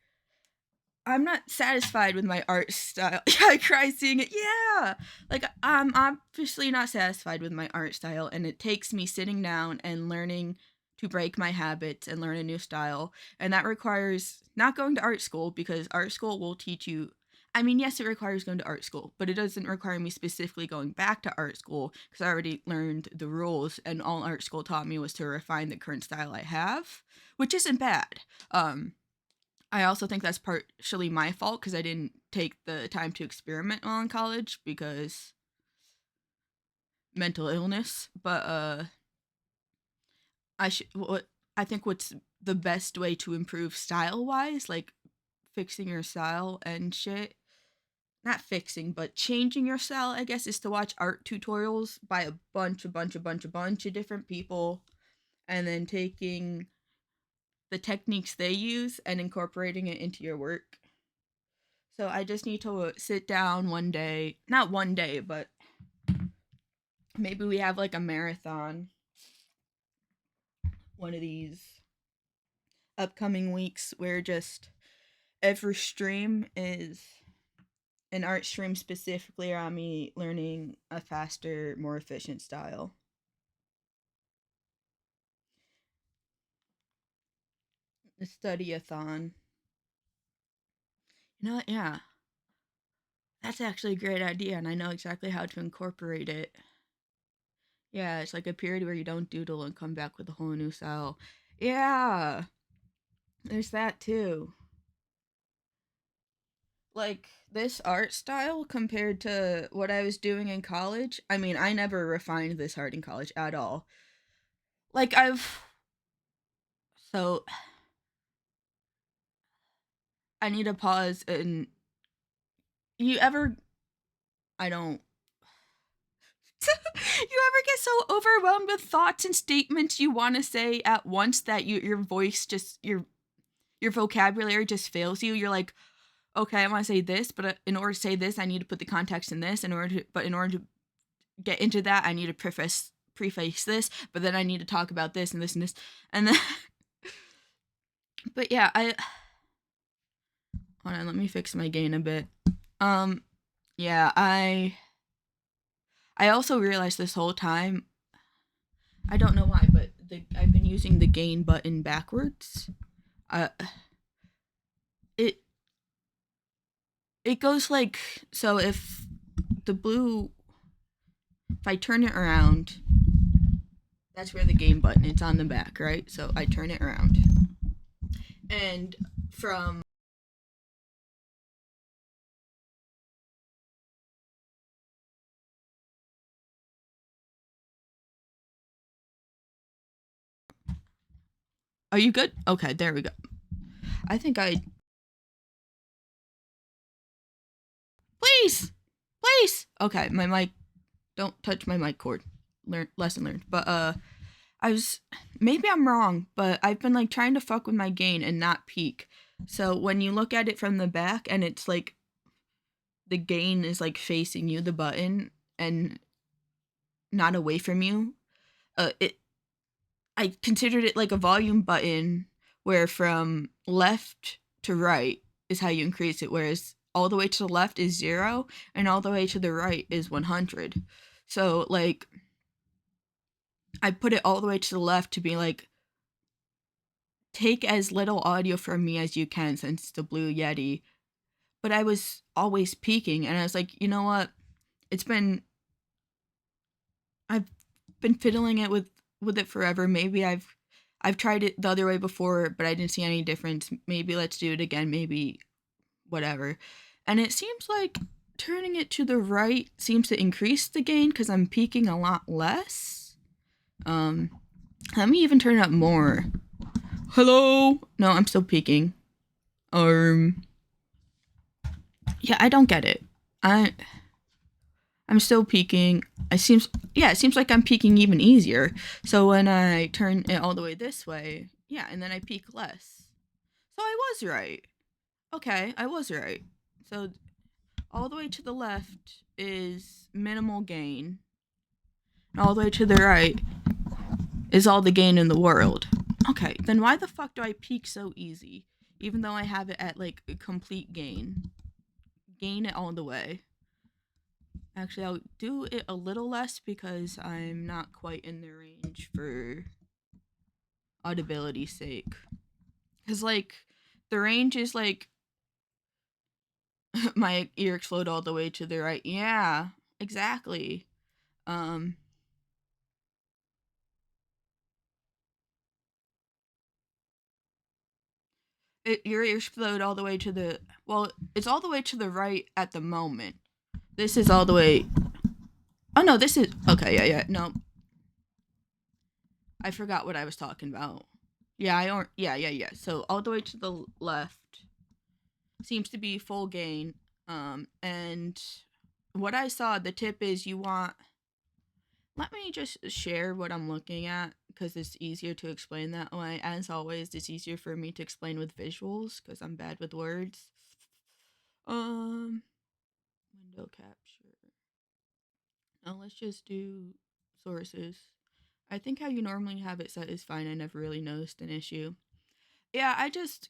I'm not satisfied with my art style. I cry seeing it. Yeah. Like I'm obviously not satisfied with my art style, and it takes me sitting down and learning to break my habits and learn a new style. And that requires not going to art school, because art school will teach you, I mean, yes, it requires going to art school, but it doesn't require me specifically going back to art school because I already learned the rules, and all art school taught me was to refine the current style I have, which isn't bad. I also think that's partially my fault because I didn't take the time to experiment while in college because mental illness. But I think what's the best way to improve style wise, like fixing your style and shit. Not fixing, but changing your style, I guess, is to watch art tutorials by a bunch of different people, and then taking the techniques they use and incorporating it into your work. So I just need to sit down one day, not one day, but maybe we have like a marathon one of these upcoming weeks where just every stream is an art stream specifically around me learning a faster, more efficient style. A study-a-thon. You know what? Yeah. That's actually a great idea, and I know exactly how to incorporate it. Yeah, it's like a period where you don't doodle and come back with a whole new style. Yeah, there's that too. Like this art style compared to what I was doing in college. I mean, I never refined this art in college at all. Like so I need to pause and you ever I don't you ever get so overwhelmed with thoughts and statements you want to say at once that your voice just your vocabulary just fails you. You're like, okay, I want to say this, but in order to say this, I need to put the context in this. In order to get into that, I need to preface this, but then I need to talk about this and this and this, and then. But yeah, hold on. Let me fix my gain a bit. Yeah, I also realized this whole time. I don't know why, but I've been using the gain button backwards. Uh, it it goes like so if I turn it around, That's where the game button, it's on the back, right? So I turn it around. And from Are you good? Okay, there we go. I think I Please. Please. Okay, my mic, don't touch my mic cord. Lesson learned. But I was maybe I'm wrong, but I've been like trying to fuck with my gain and not peak. So when you look at it from the back and it's like the gain is like facing you, the button, and not away from you, it I considered it like a volume button where from left to right is how you increase it, whereas all the way to the left is 0 and all the way to the right is 100. So like I put it all the way to the left to be like, take as little audio from me as you can since it's the Blue Yeti. But I was always peaking and I was like, you know what? It's been I've been fiddling it with it forever. Maybe I've tried it the other way before, but I didn't see any difference. Maybe let's do it again, maybe whatever. And it seems like turning it to the right seems to increase the gain cuz I'm peaking a lot less. Let me even turn it up more. Hello? No, I'm still peaking. Yeah, I don't get it. I'm still peaking. It seems like I'm peaking even easier. So when I turn it all the way this way, yeah, and then I peak less. So I was right. Okay, I was right. So all the way to the left is minimal gain. And all the way to the right is all the gain in the world. Okay, then why the fuck do I peak so easy? Even though I have it at like a complete gain. Gain it all the way. Actually, I'll do it a little less because I'm not quite in the range for audibility's sake. Because, like, the range is like my ear explode all the way to the right. Yeah, exactly. Um, your ear explode all the way to the. Well, it's all the way to the right at the moment. This is all the way. Oh, no, this is. Okay, yeah. No. I forgot what I was talking about. Yeah, I don't. Yeah. So all the way to the left seems to be full gain. And what I saw, the tip is you want. Let me just share what I'm looking at because it's easier to explain that way. As always, it's easier for me to explain with visuals because I'm bad with words. Window capture. Now let's just do sources. I think how you normally have it set is fine. I never really noticed an issue. Yeah, I just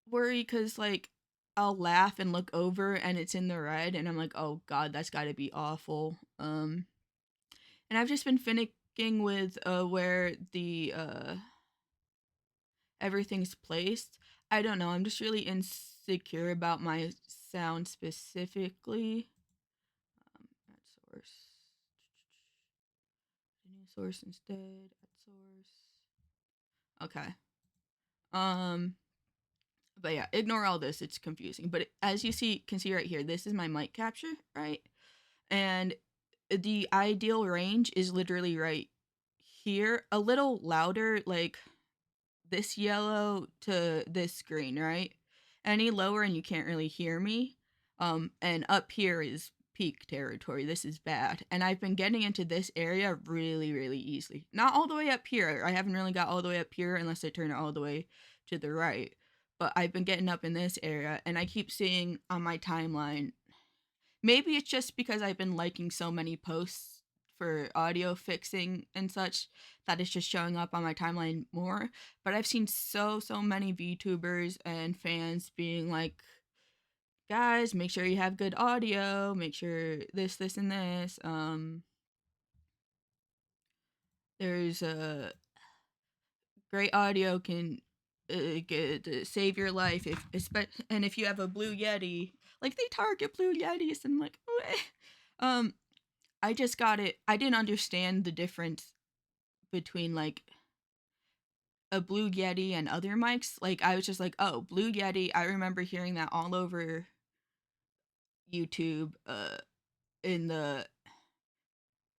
worry because like I'll laugh and look over and it's in the red and I'm like, oh god, that's got to be awful. And I've just been finicking with where the everything's placed. I don't know. I'm just really insecure about my sound specifically. Add source. New source instead. Add source. Okay. Um but yeah, ignore all this. It's confusing. But as you can see right here, this is my mic capture, right? And the ideal range is literally right here, a little louder, like this yellow to this green, right? Any lower and you can't really hear me. And up here is peak territory. This is bad. And I've been getting into this area really, really easily. Not all the way up here. I haven't really got all the way up here unless I turn it all the way to the right. But I've been getting up in this area and I keep seeing on my timeline. Maybe it's just because I've been liking so many posts for audio fixing and such that it's just showing up on my timeline more. But I've seen so many VTubers and fans being like, guys, make sure you have good audio, make sure this, and this. There's a great audio can save your life and if you have a Blue Yeti, like they target Blue Yetis, and I'm like, I just got it. I didn't understand the difference between like a Blue Yeti and other mics. Like I was just like, oh, Blue Yeti. I remember hearing that all over YouTube in the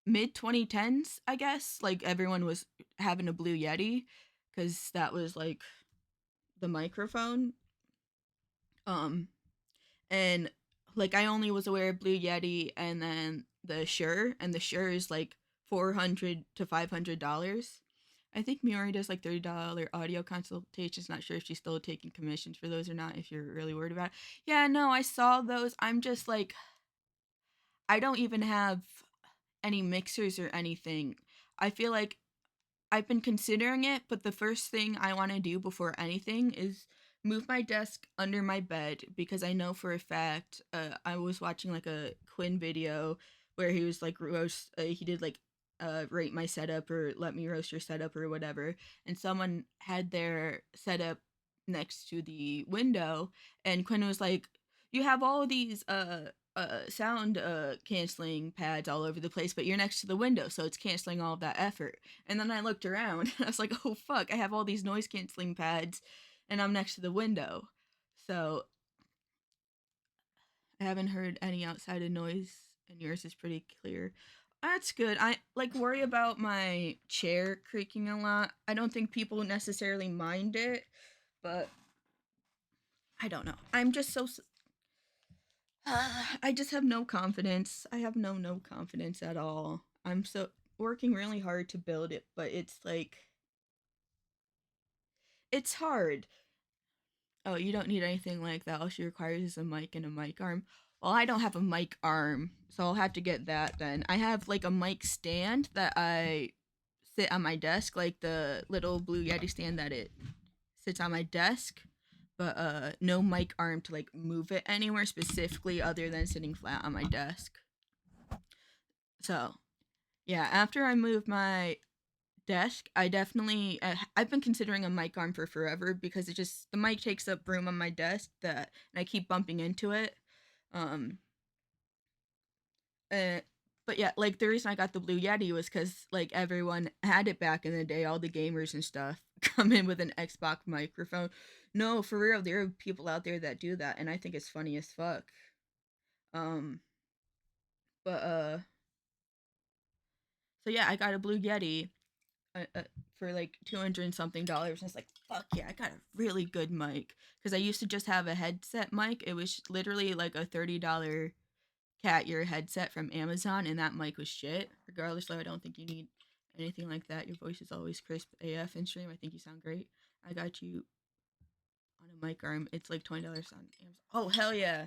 mid 2010s, I guess. Like everyone was having a Blue Yeti cuz that was like the microphone. Um and like I only was aware of Blue Yeti and then the Shure, and the Shure is like $400 to $500. I think Miori does like $30 audio consultations. Not sure if she's still taking commissions for those or not. If you're really worried about it. Yeah, no, I saw those. I'm just like, I don't even have any mixers or anything. I feel like I've been considering it, but the first thing I want to do before anything is move my desk under my bed because I know for a fact I was watching like a Quinn video where he was like roast he did like rate my setup or let me roast your setup or whatever, and someone had their setup next to the window, and Quinn was like, you have all of these sound canceling pads all over the place, but you're next to the window, so it's canceling all of that effort. And then I looked around. I was like, oh fuck, I have all these noise canceling pads and I'm next to the window. So I haven't heard any outside of noise, and yours is pretty clear. That's good. I like worry about my chair creaking a lot. I don't think people necessarily mind it, but I don't know. I'm just so I just have no confidence. I have no confidence at all. I'm so working really hard to build it, but it's like it's hard. Oh, you don't need anything like that. All she requires is a mic and a mic arm. Well, I don't have a mic arm, so I'll have to get that then. I have like a mic stand that I sit on my desk, like the little Blue Yeti stand that it sits on my desk, but no mic arm to like move it anywhere specifically other than sitting flat on my desk. So, yeah, after I moved my desk, I definitely I've been considering a mic arm for forever because it just the mic takes up room on my desk that and I keep bumping into it. Um uh, but yeah, like the reason I got the Blue Yeti was cuz like everyone had it back in the day, all the gamers and stuff come in with an Xbox microphone. No, for real, there are people out there that do that and I think it's funny as fuck. Um but so yeah, I got a Blue Yeti for like 200 and something dollars. And it's like, fuck yeah, I got a really good mic. Because I used to just have a headset mic. It was literally like a $30 cat ear headset from Amazon, and that mic was shit. Regardless, though, I don't think you need anything like that. Your voice is always crisp AF in stream. I think you sound great. I got you on a mic arm. It's like $20 on Amazon. Oh, hell yeah.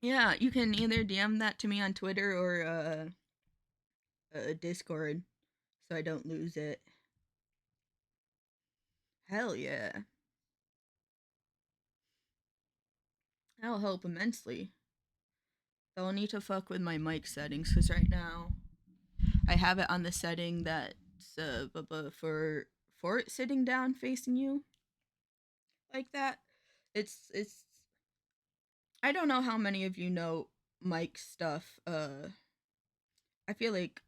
Yeah, you can either DM that to me on Twitter or Discord so I don't lose it. Hell yeah. That'll help immensely. So I'll need to fuck with my mic settings because right now I have it on the setting that's for it sitting down facing you like that. It's I don't know how many of you know mic stuff. I feel like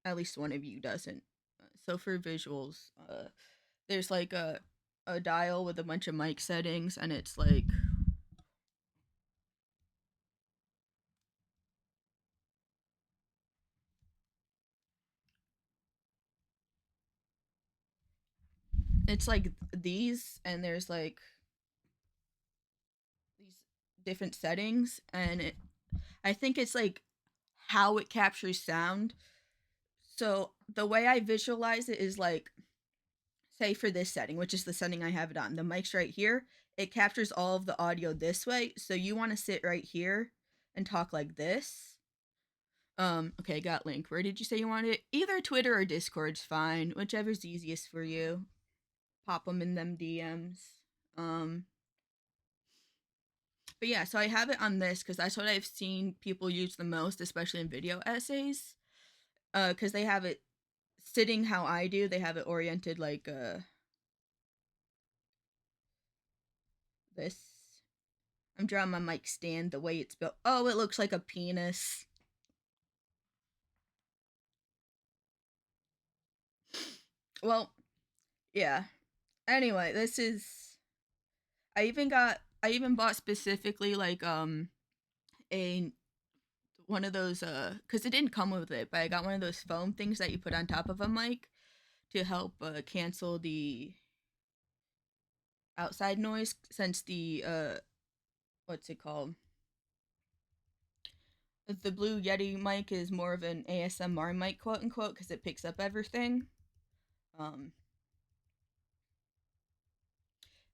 at least one of you doesn't. So for visuals, there's like a dial with a bunch of mic settings, and it's like these, and there's like these different settings, and I think it's like how it captures sound. So the way I visualize it is like, say for this setting, which is the setting I have it on, the mic's right here. It captures all of the audio this way. So you want to sit right here and talk like this. Okay, got link. Where did you say you wanted it? Either Twitter or Discord's fine, whichever's easiest for you. Pop them in them DMs. Um, but yeah, so I have it on this because that's what I've seen people use the most, especially in video essays. Because they have it sitting how I do. They have it oriented like this. I'm drawing my mic stand the way it's built. Oh, it looks like a penis. Well, yeah. Anyway, this is I even bought specifically like a one of those cuz it didn't come with it, but I got one of those foam things that you put on top of a mic to help cancel the outside noise since the what's it called? The Blue Yeti mic is more of an ASMR mic, quote unquote, because it picks up everything. Um,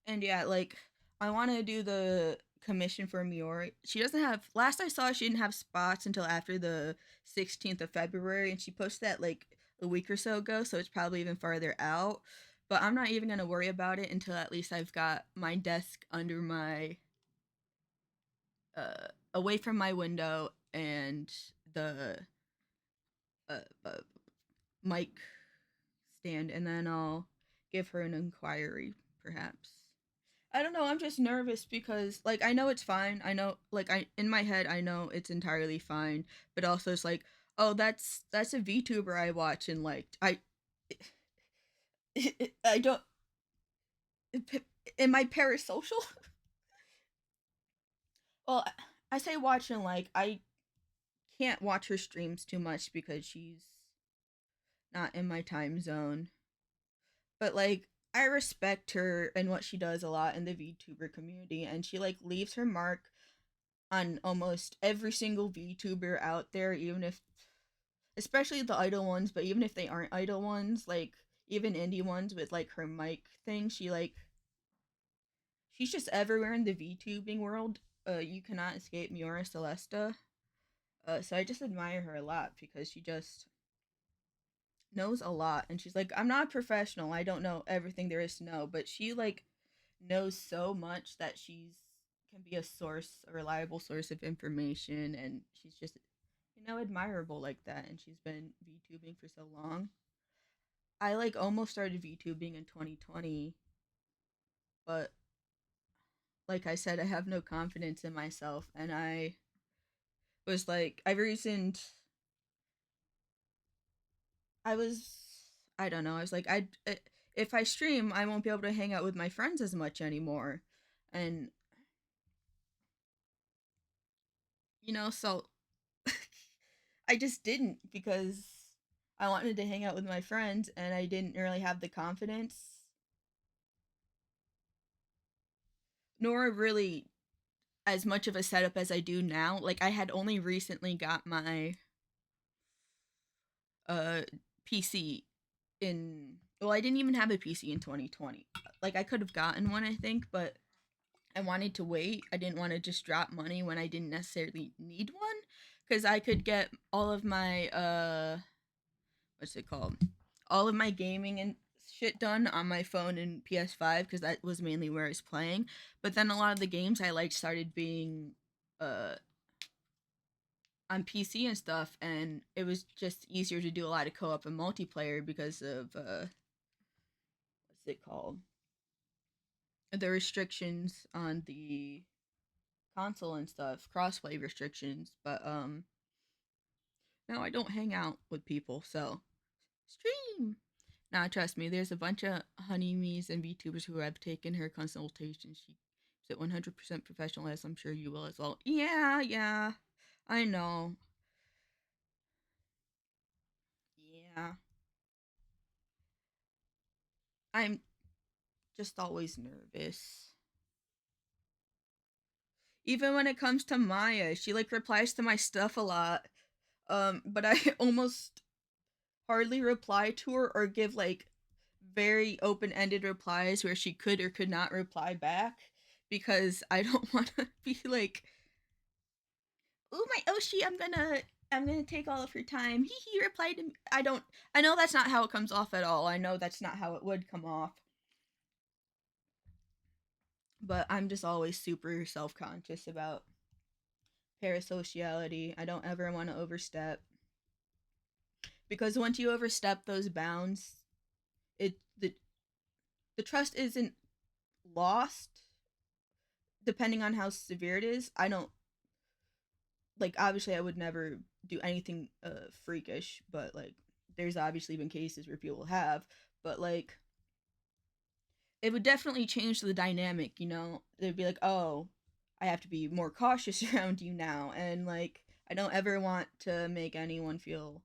and yeah, like I want to do the commission for Miori. She doesn't have. Last I saw, she didn't have spots until after the 16th of February, and she posted that like a week or so ago, so it's probably even farther out. But I'm not even gonna worry about it until at least I've got my desk under my away from my window and the uh, uh mic stand, and then I'll give her an inquiry, perhaps. I don't know. I'm just nervous because, like, I know it's fine. I know, like, I in my head, I know it's entirely fine. But also, it's like, oh, that's a VTuber I watch and liked. I don't. Am I parasocial? Well, I say watch and like. I can't watch her streams too much because she's not in my time zone. But like I respect her and what she does a lot in the VTuber community, and she like leaves her mark on almost every single VTuber out there, even if, especially the idol ones, but even if they aren't idol ones, like even indie ones with like her mic thing, she's just everywhere in the VTubing world. You cannot escape Miura Celesta. So I just admire her a lot because she just knows a lot, and she's like, I'm not a professional, I don't know everything there is to know, but she like knows so much that she's can be a source, a reliable source of information, and she's just admirable like that, and she's been VTubing for so long. I like almost started VTubing in 2020, but like I said, I have no confidence in myself, and I was like, I was I don't know. I was like, if I stream, I won't be able to hang out with my friends as much anymore, and so I just didn't because I wanted to hang out with my friends, and I didn't really have the confidence, nor really as much of a setup as I do now. Like I had only recently got my uh PC in well, I didn't even have a PC in 2020. Like I could have gotten one, I think, but I wanted to wait. I didn't want to just drop money when I didn't necessarily need one, cuz I could get all of my what's it called? All of my gaming and shit done on my phone and PS5 because that was mainly where I was playing. But then a lot of the games I liked started being uh on PC and stuff, and it was just easier to do a lot of co-op and multiplayer because of what's it called? The restrictions on the console and stuff, crossplay restrictions. But now I don't hang out with people, so stream. Nah, trust me, there's a bunch of honeymees and VTubers who have taken her consultation. She's at 100% professional, as I'm sure you will as well. Yeah, yeah, I know. Yeah, I'm just always nervous. Even when it comes to Maya, she like replies to my stuff a lot. But I almost hardly reply to her or give like very open-ended replies where she could or could not reply back because I don't want to be like, "Oh my Oshi, I'm gonna take all of her time." He replied to me. I don't. I know that's not how it comes off at all. I know that's not how it would come off. But I'm just always super self-conscious about parasociality. I don't ever want to overstep because once you overstep those bounds, it the trust isn't lost depending on how severe it is. I don't like obviously I would never do anything freakish, but like there's obviously been cases where people have, but like it would definitely change the dynamic, you know? They'd be like, "Oh, I have to be more cautious around you now." And like I don't ever want to make anyone feel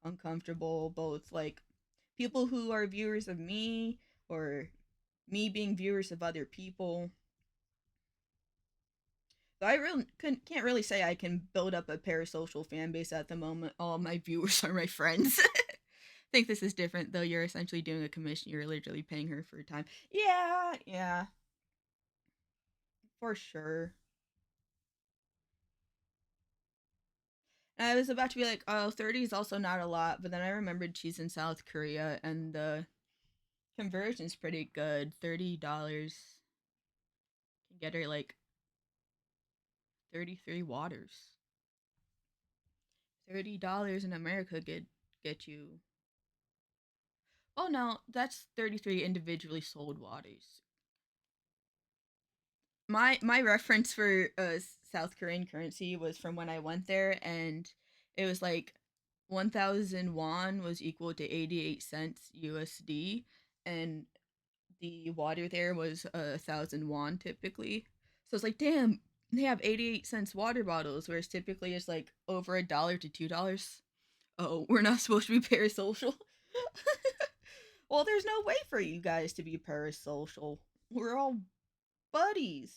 uncomfortable, both like people who are viewers of me or me being viewers of other people. So I really can't really say I can build up a parasocial fan base at the moment. All my viewers are my friends. I think this is different though. You're essentially doing a commission. You're literally paying her for time. Yeah, yeah, for sure. And I was about to be like, oh, 30 is also not a lot, but then I remembered she's in South Korea and the conversion's pretty good. $30 can get her like 33 waters. $30 in America could get you. Oh no, that's 33 individually sold waters. My reference for South Korean currency was from when I went there, and it was like 1,000 won was equal to 88 cents USD, and the water there was 1,000 won typically. So it's like, damn, they have 88 cents water bottles, whereas typically it's like over $1 to $2. Oh, we're not supposed to be parasocial. Well, there's no way for you guys to be parasocial. We're all buddies.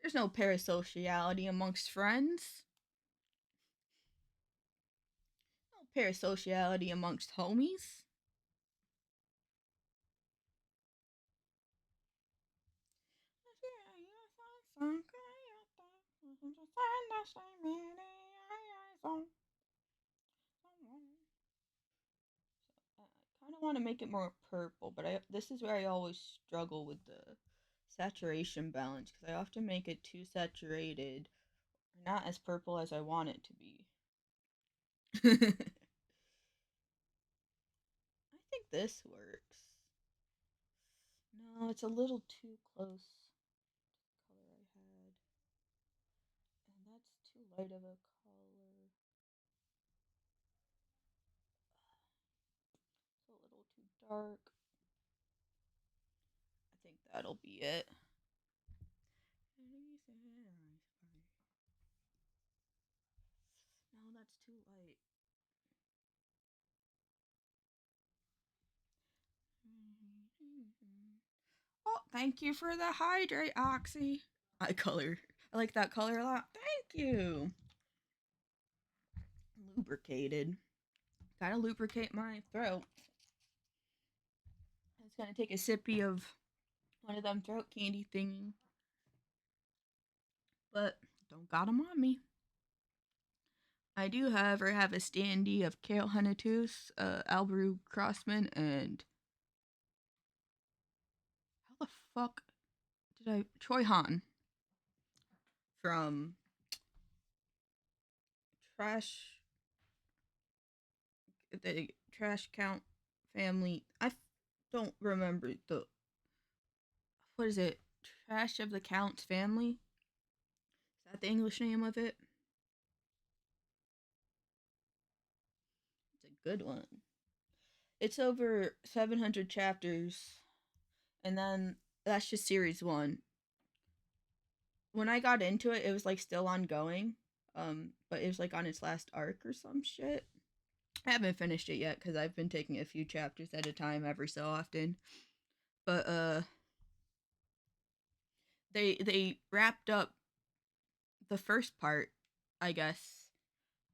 There's no parasociality amongst friends. No parasociality amongst homies. I kind of want to make it more purple, but I this is where I always struggle with the saturation balance because I often make it too saturated, or not as purple as I want it to be. I think this works. No, it's a little too close to the color I had. And that's too light of a color. It's a little too dark. I think that'll be it. No, that's too light. Oh, thank you for the hydrate, Oxy. Eye color. I like that color a lot. Thank you. Lubricated. Gotta lubricate my throat. I was gonna take a sippy of one of them throat candy thingy, but don't got 'em on me. I do, however, have a standee of Kale Hunnitus, Alberu Crossman, and how the fuck did I Troy Han from Trash the Trash Count family. Don't remember the what is it? Trash of the Count family. Is that the English name of it? It's a good one. It's over 700 chapters, and then that's just series one. When I got into it, it was like still ongoing, but it was like on its last arc or some shit. I haven't finished it yet because I've been taking a few chapters at a time every so often. But they wrapped up the first part, I guess,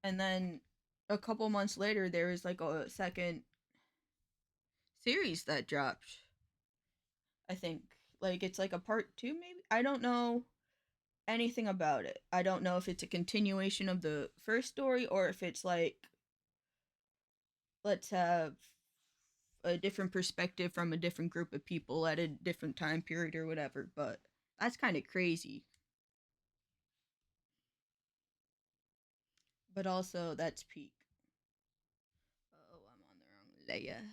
and then a couple months later there was like a second series that dropped. I think like it's like a part two, maybe. I don't know anything about it. I don't know if it's a continuation of the first story or if it's like let's have a different perspective from a different group of people at a different time period or whatever. But that's kind of crazy. But also that's peak. Oh, I'm on the wrong layer.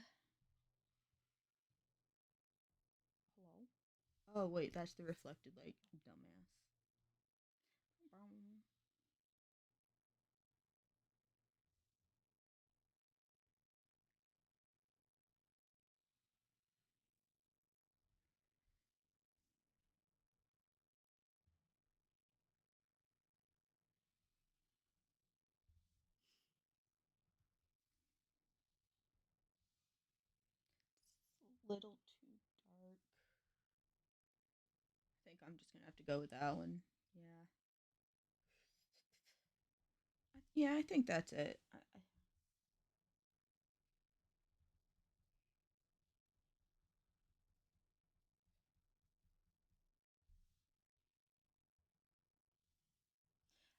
Hello. Oh wait, that's the reflected light, dumbass. Little too dark. I think I'm just gonna have to go with that one. Yeah. Yeah, I think that's it.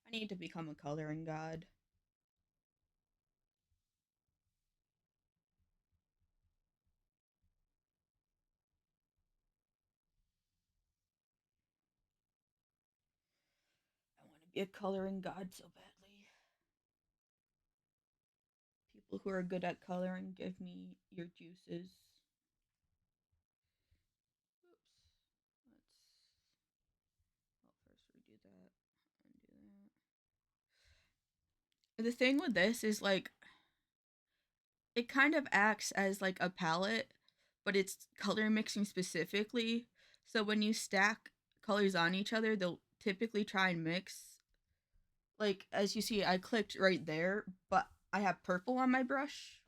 I need to become a coloring god. I want to be a coloring god so badly. People who are good at coloring, give me your juices. Oops. Let's. I'll first redo that. Undo that. The thing with this is like it kind of acts as like a palette, but it's color mixing specifically. So when you stack colors on each other, they'll typically try and mix. Like as you see, I clicked right there, but I have purple on my brush,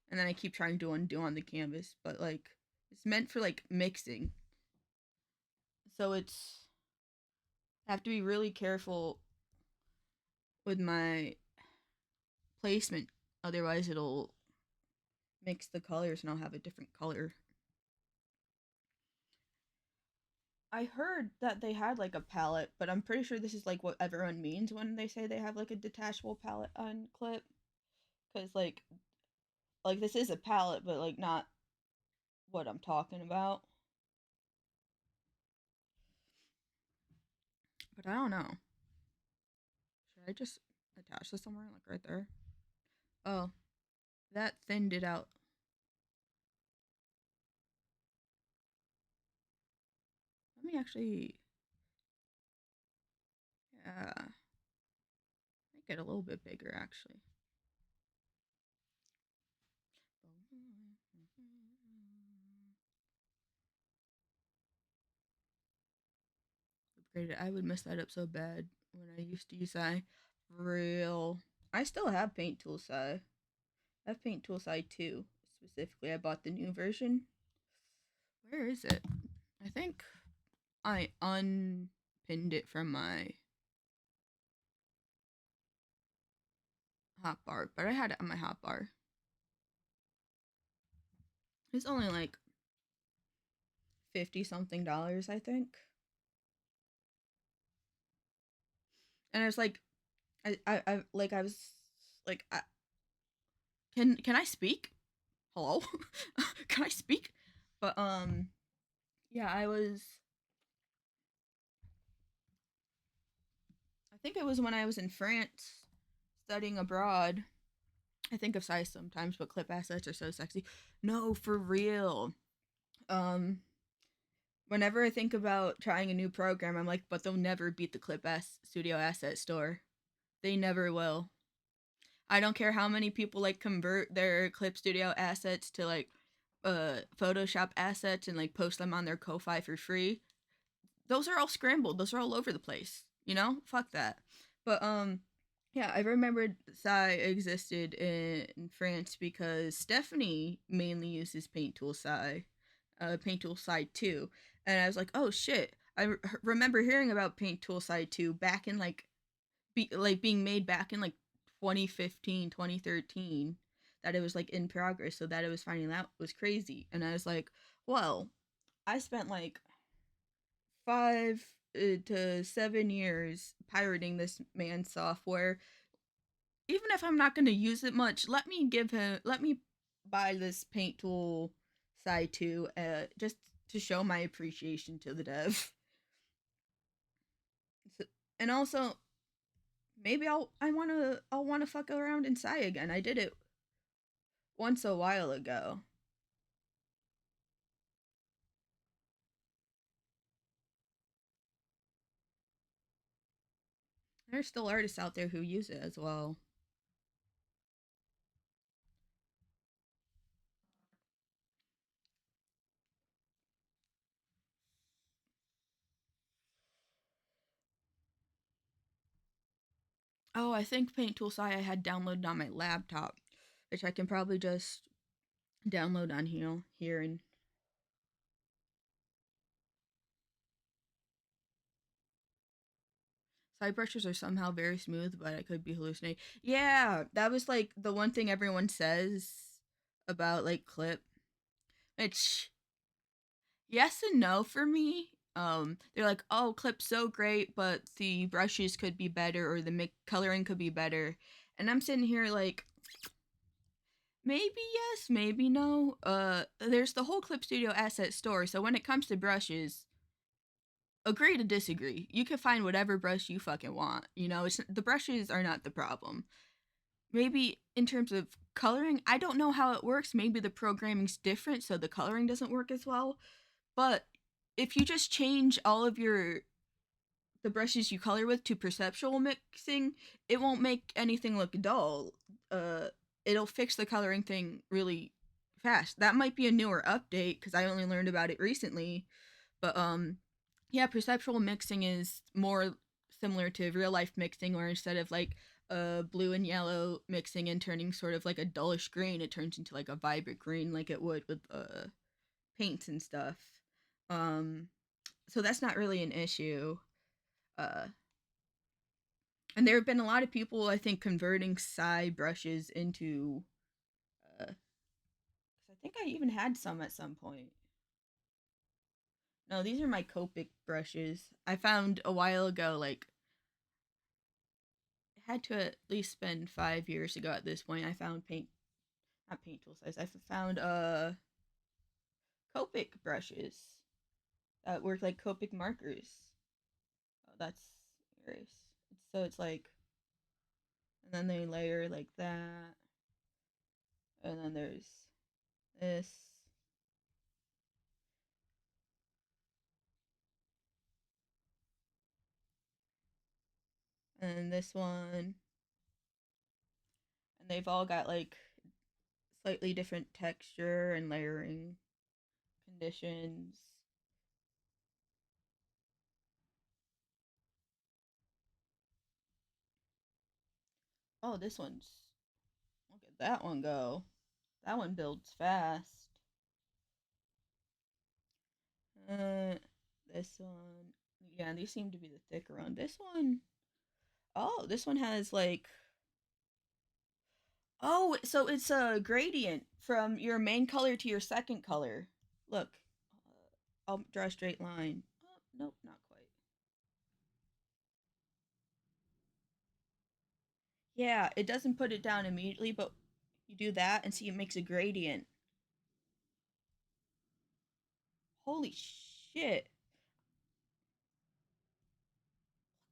and then I keep trying to undo on the canvas. But like it's meant for like mixing, so it's I have to be really careful with my placement. Otherwise, it'll mix the colors and I'll have a different color. I heard that they had like a palette, but I'm pretty sure this is like what everyone means when they say they have like a detachable palette on clip. Cause like this is a palette, but like not what I'm talking about. But I don't know. Should I just attach this somewhere, like right there? Oh, that thinned it out. Let me actually, yeah, make it a little bit bigger actually. I would mess that up so bad when I used to use I. Real. I still have Paint Tool Sai. I have Paint Tool Sai 2. Specifically, I bought the new version. Where is it? I think I unpinned it from my hotbar, but I had it on my hotbar. It's only like 50 something dollars, I think. And it's like, I was like, can I speak? Hello, can I speak? But yeah, I think it was when I was in France studying abroad. I think of size sometimes, but clip assets are so sexy. No, for real. Um, Whenever I think about trying a new program, I'm like, but they'll never beat the Clip S Studio Asset Store. They never will. I don't care how many people like convert their Clip Studio assets to like Photoshop assets and like post them on their Ko-Fi for free. Those are all scrambled. Those are all over the place. You know, fuck that. But yeah, I remembered Sai existed in France because Stephanie mainly uses Paint Tool Sai, Paint Tool Sai 2, and I was like, oh shit. Remember hearing about Paint Tool Sai 2 back in like being made back in like 2015, 2013, that it was like in progress, so that it was finding out was crazy. And I was like, well, I spent like 5 to 7 years pirating this man's software. Even if I'm not going to use it much, let me buy this paint tool side 2, just to show my appreciation to the dev. So, and also maybe I'll want to fuck around in Sai again. I did it once a while ago. There's still artists out there who use it as well. Oh, I think Paint Tool Sai I had downloaded on my laptop, which I can probably just download on here and side brushes are somehow very smooth, but I could be hallucinating. Yeah, that was like the one thing everyone says about like clip. Which yes and no for me. They're like, oh, clip's so great, but the brushes could be better or the coloring could be better. And I'm sitting here like, maybe yes, maybe no. There's the whole Clip Studio asset store, so when it comes to brushes, agree to disagree. You can find whatever brush you fucking want. You know, it's the brushes are not the problem. Maybe in terms of coloring, I don't know how it works. Maybe the programming's different, so the coloring doesn't work as well. But if you just change all of the brushes you color with to perceptual mixing, it won't make anything look dull. Uh, it'll fix the coloring thing really fast. That might be a newer update because I only learned about it recently. But yeah, perceptual mixing is more similar to real life mixing, where instead of like blue and yellow mixing and turning sort of like a dullish green, it turns into like a vibrant green, like it would with paints and stuff. Um, so that's not really an issue. Uh, and there have been a lot of people, I think, converting Psy brushes into. 'Cause I think I even had some at some point. No, these are my Copic brushes. I found a while ago, like, it had to at least spend 5 years ago at this point. I found not paint tool size. I found Copic brushes that work like Copic markers. Oh, that's erase. So it's like, and then they layer like that, and then there's this. And this one, and they've all got like slightly different texture and layering conditions. Oh, this one's, look at that one go. That one builds fast. Uh, this one, yeah, these seem to be the thicker one. This one, oh, this one has like, oh, so it's a gradient from your main color to your second color. Look, I'll draw a straight line. Oh, nope, not quite. Yeah, it doesn't put it down immediately, but you do that and see it makes a gradient. Holy shit.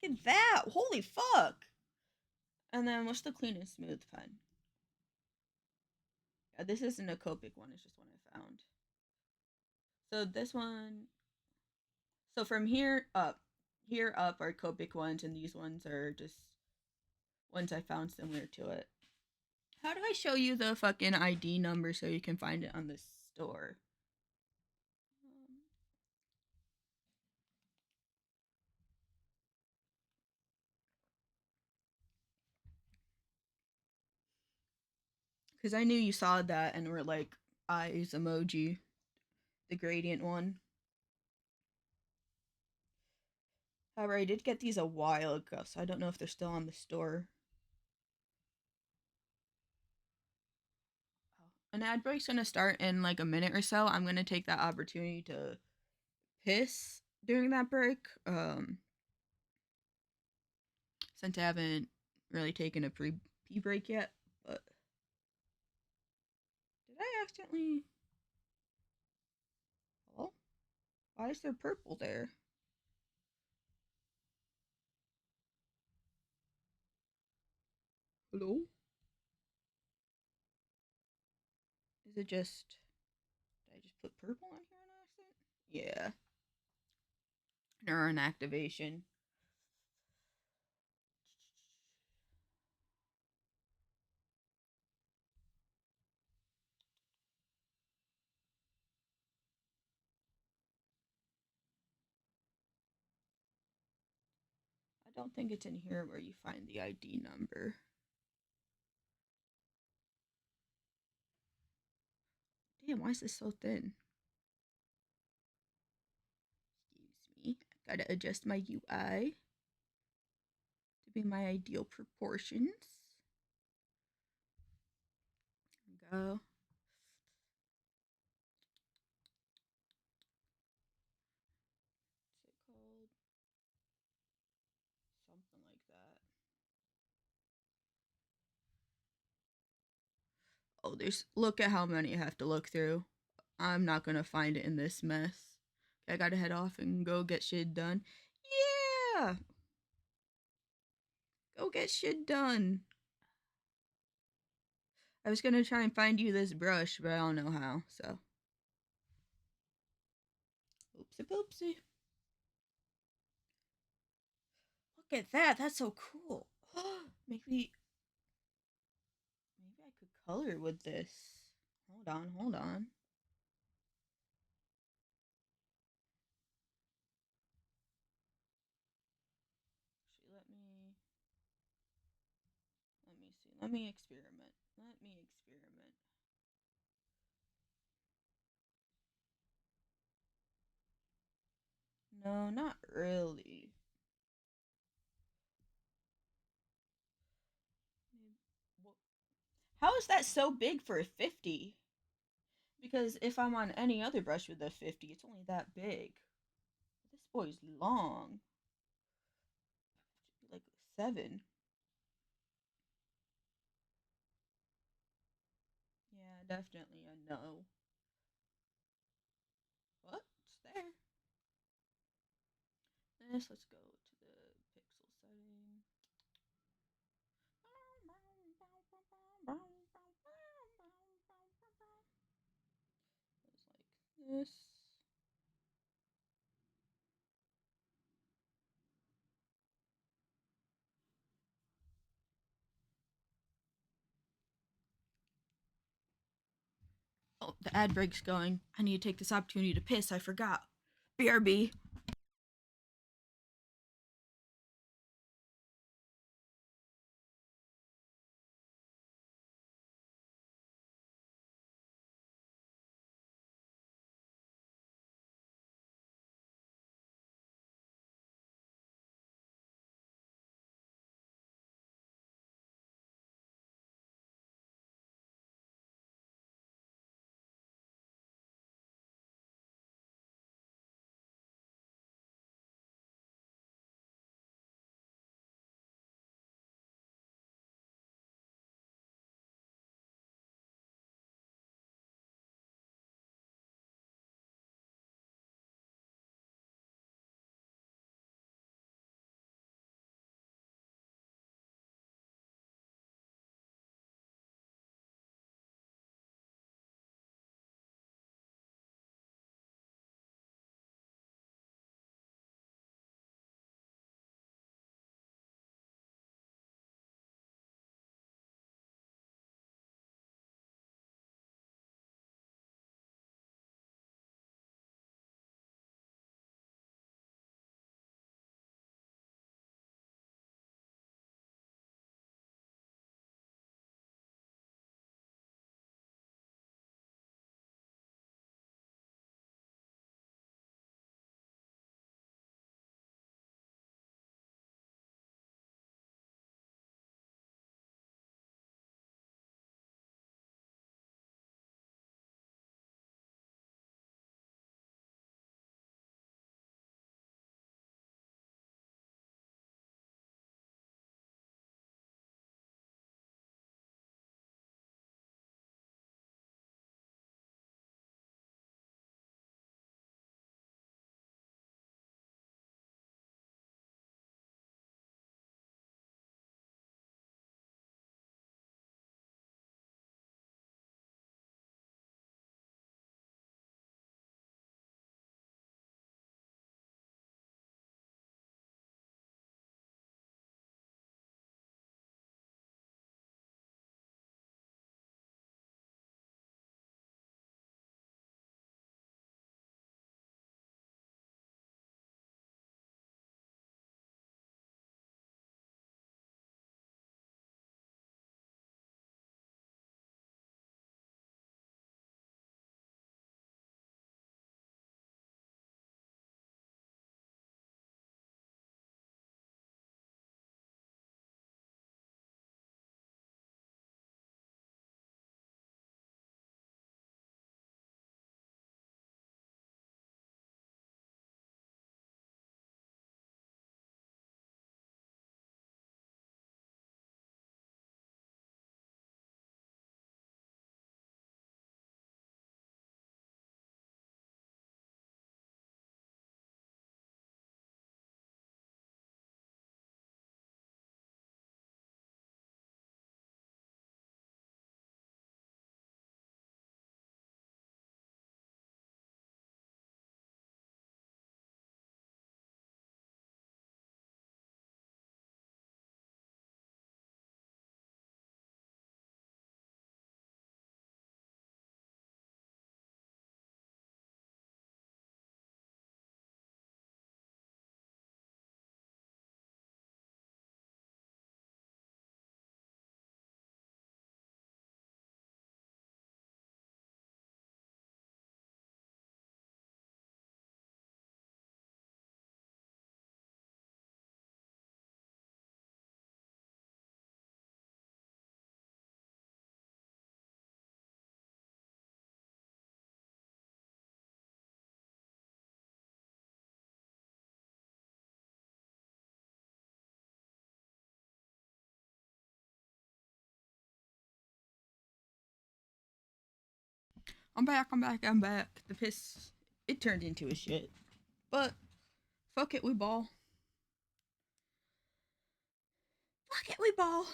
Look at that. Holy fuck. And then what's the clean and smooth pen? Yeah, this isn't a Copic one, it's just one I found. So this one, so from here up are Copic ones, and these ones are just ones I found similar to it. How do I show you the fucking ID number so you can find it on the store? Because I knew you saw that and were like, eyes emoji, the gradient one. However, I did get these a while ago, so I don't know if they're still on the store. An ad break's gonna start in like a minute or so. I'm gonna take that opportunity to piss during that break. Since I haven't really taken a pre pee break yet. But did I accidentally? Hello? Why is there purple there? Hello? Is it just? Did I just put purple on here on accident? Yeah. Neuron activation. I don't think it's in here where you find the ID number. Damn, why is this so thin? Excuse me. I gotta adjust my UI to be my ideal proportions. There we go. What's it called? Something like that. Oh, there's look at how many I have to look through. I'm not gonna find it in this mess. I gotta head off and go get shit done. Yeah! Go get shit done. I was gonna try and find you this brush, but I don't know how, so. Oopsie poopsie. Look at that, that's so cool. Maybe I could color with this. Hold on, hold on. Actually, let me see. Let me experiment. Let me experiment. No, not really. How is that so big for a 50? Because if I'm on any other brush with a 50, it's only that big. This boy's long. Should be like 7. Yeah, definitely a no. What? It's there. Let's go to the pixel setting. It's like this. Oh, the ad break's going. I need to take this opportunity to piss. I forgot. BRB. I'm back, I'm back, I'm back. The piss, it turned into a shit. But, fuck it, we ball. Fuck it, we ball.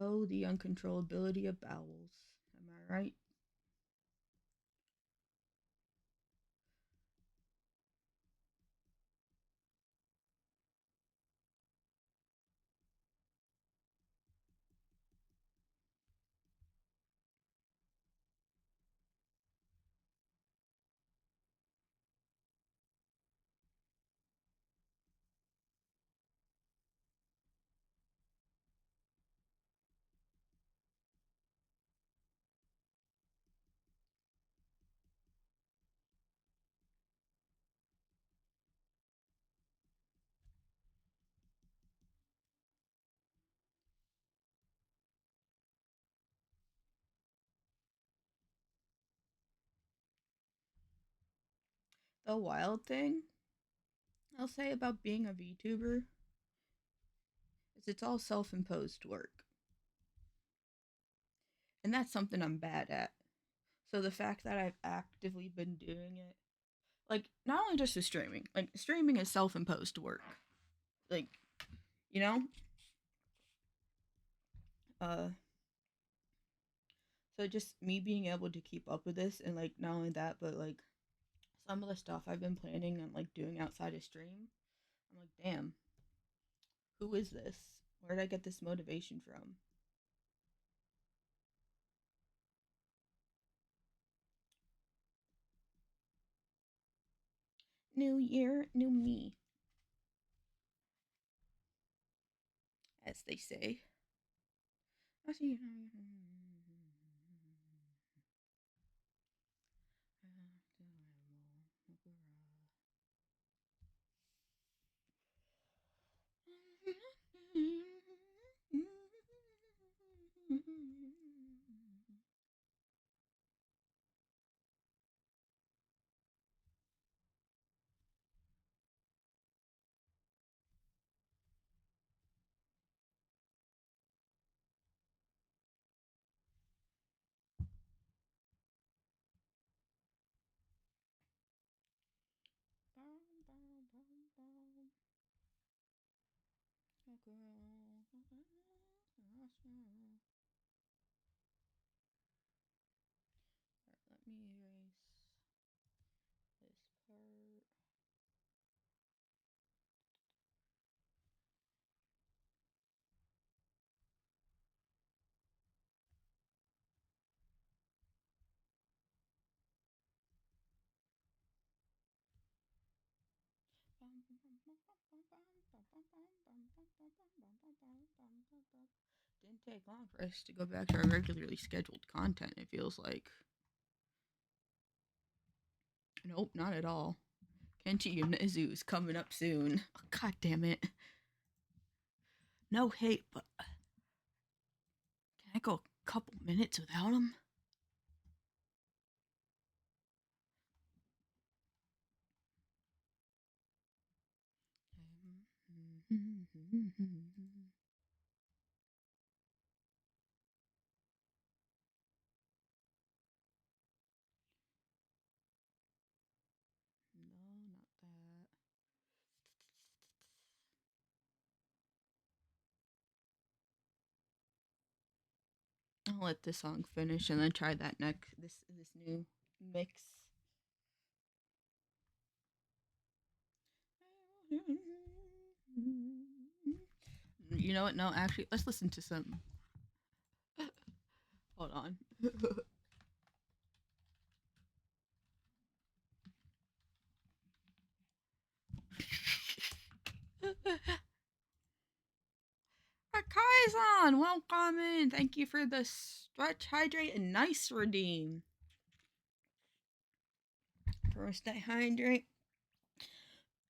Oh, the uncontrollability of bowels. Am I right? The wild thing I'll say about being a VTuber is it's all self imposed work. And that's something I'm bad at. So the fact that I've actively been doing it, like, not only just with streaming, like, streaming is self imposed work. Like, you know? Uh, so just me being able to keep up with this and, like, not only that, but, like, some of the stuff I've been planning on, like, doing outside of stream, I'm like, damn, who is this? Where did I get this motivation from? New year, new me, as they say. I see. Let me erase this part. Didn't take long for us to go back to our regularly scheduled content, it feels like. Nope, not at all. Kenshi Yonezu is coming up soon. Oh, God damn it. No hate, but can I go a couple minutes without him? No, not that. I'll let this song finish and then try that next this new mix. You know what? No, actually, let's listen to some. Hold on. Kaizen, welcome in. Thank you for the stretch, hydrate, and nice redeem. First I hydrate,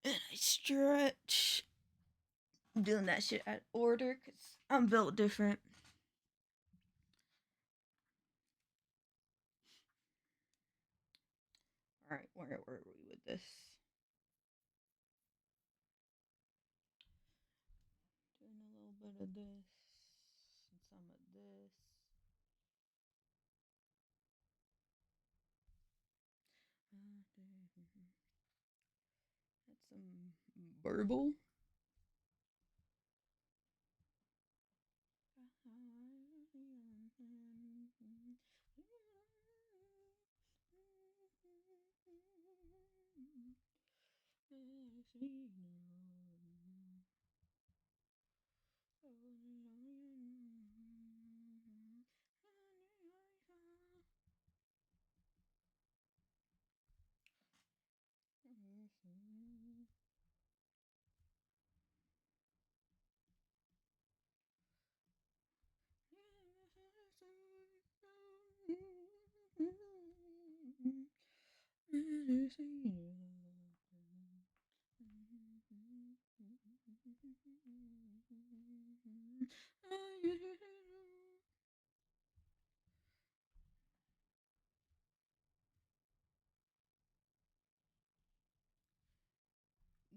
and I stretch. I'm doing that shit out of order because I'm built different. All right, where were we with this? Doing a little bit of this and some of this. That's some burble.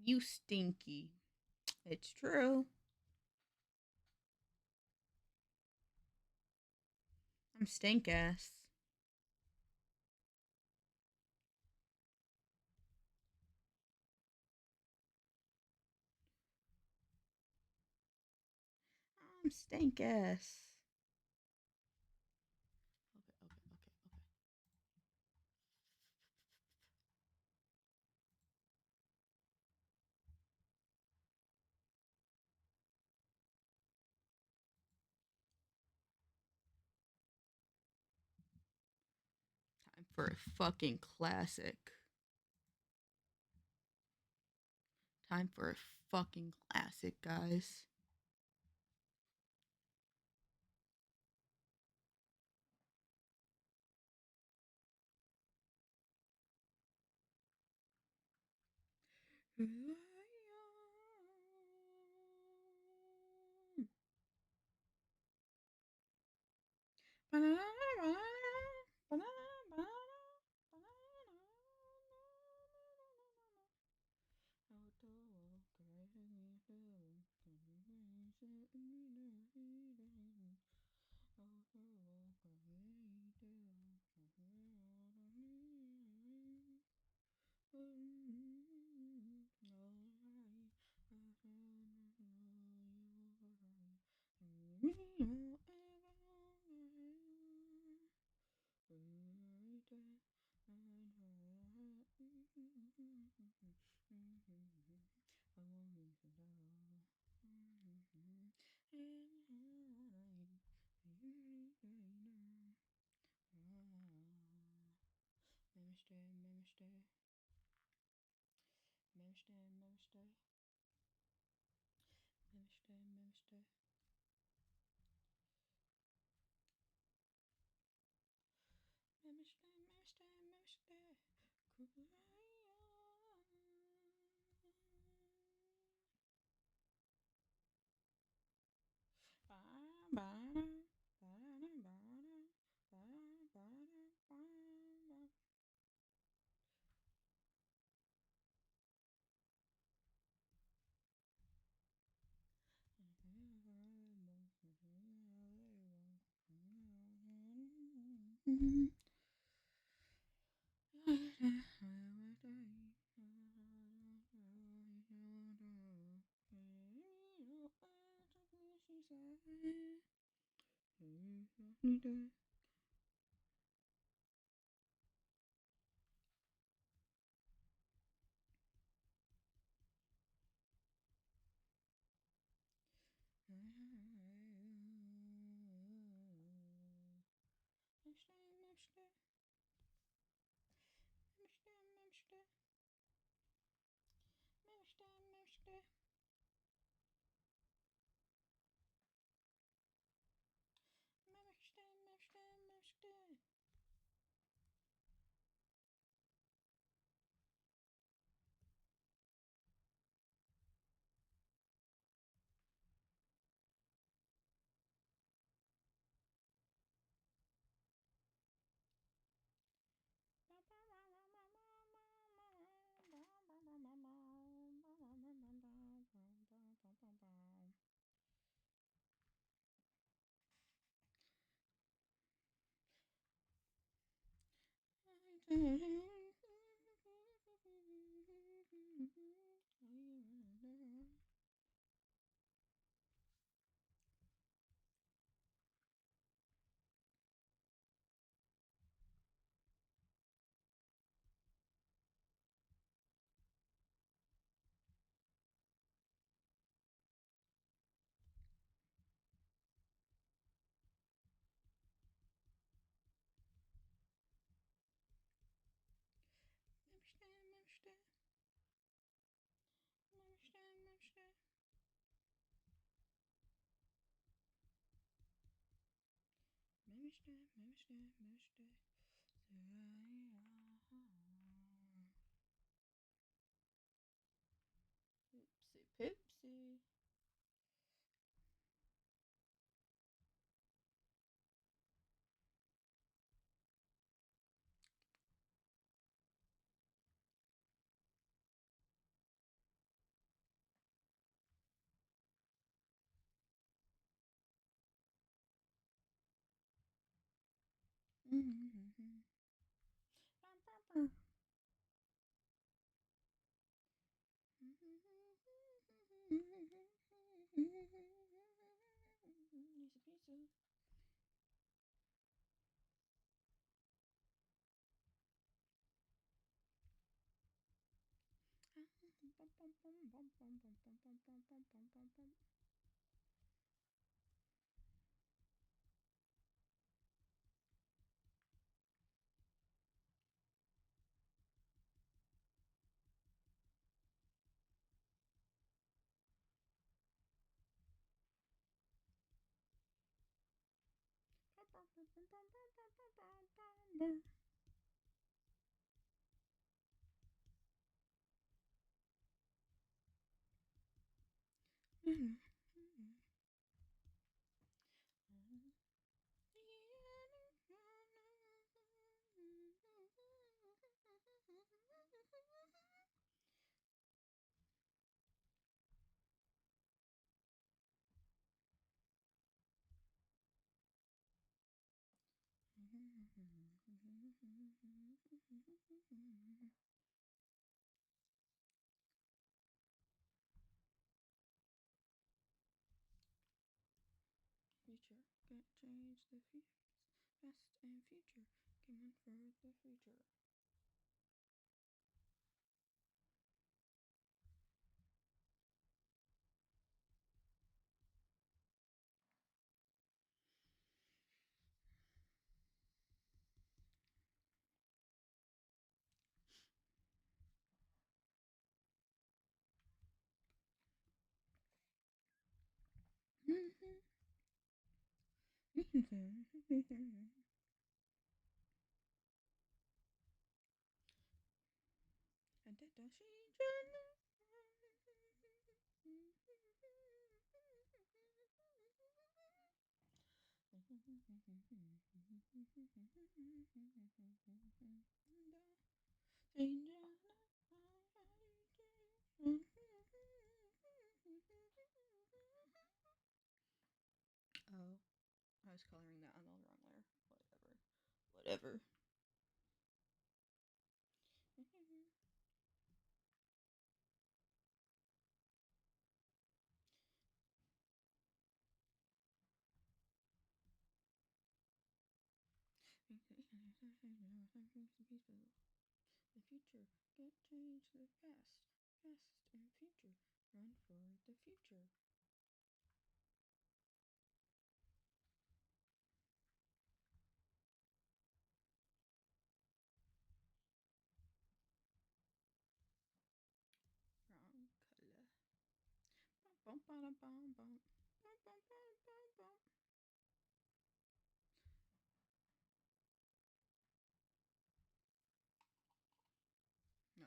You stinky. It's true. I'm stink ass. I'm stink ass. Okay. Time for a fucking classic. Time for a fucking classic, guys. Pipsy Pipsy. Future can't change the past and future. Come on for the future. Oh, I was coloring that on the wrong layer. Whatever. The future can't change the past. Past and future run for the future. Wrong color. Bum, bum, bum, bum, bum. Bum, bum, bum, bum, bum. No.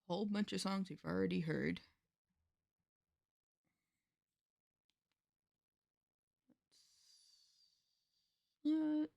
Whole bunch of songs we've already heard. Let's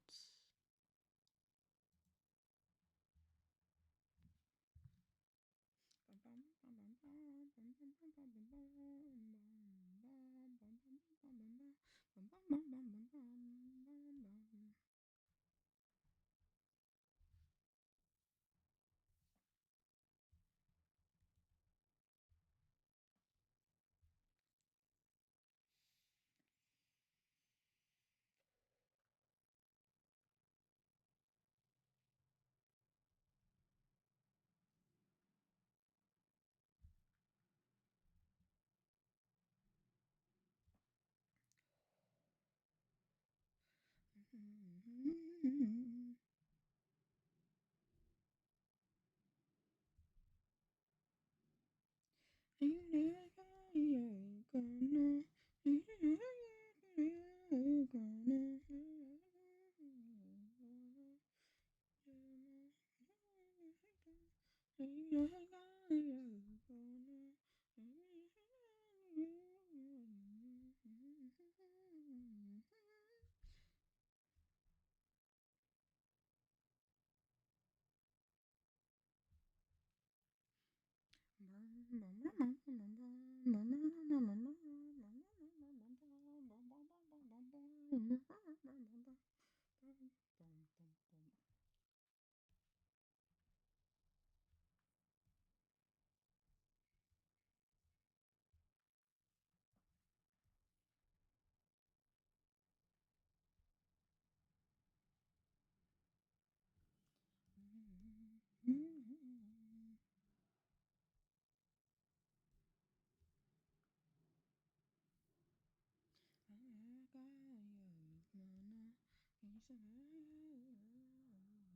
Hello? Oh.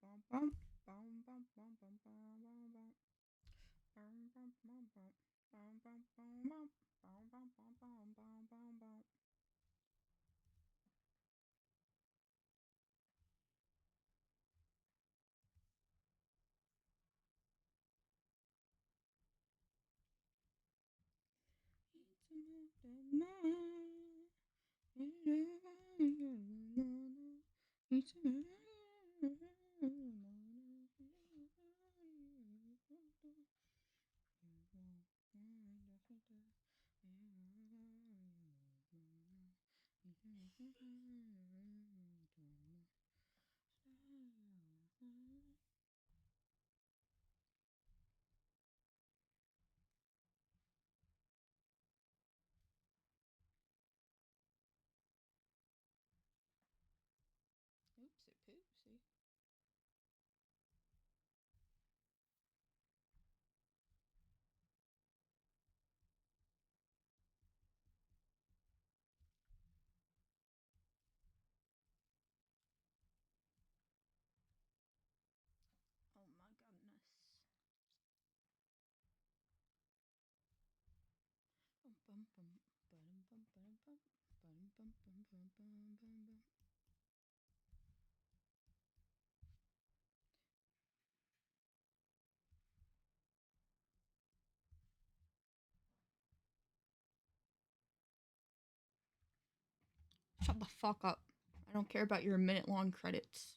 Oopsie poopsie. Oh my goodness. Bum bum bum bum bum bum bum bum bum bum bum bum bum. Shut the fuck up. I don't care about your minute long credits.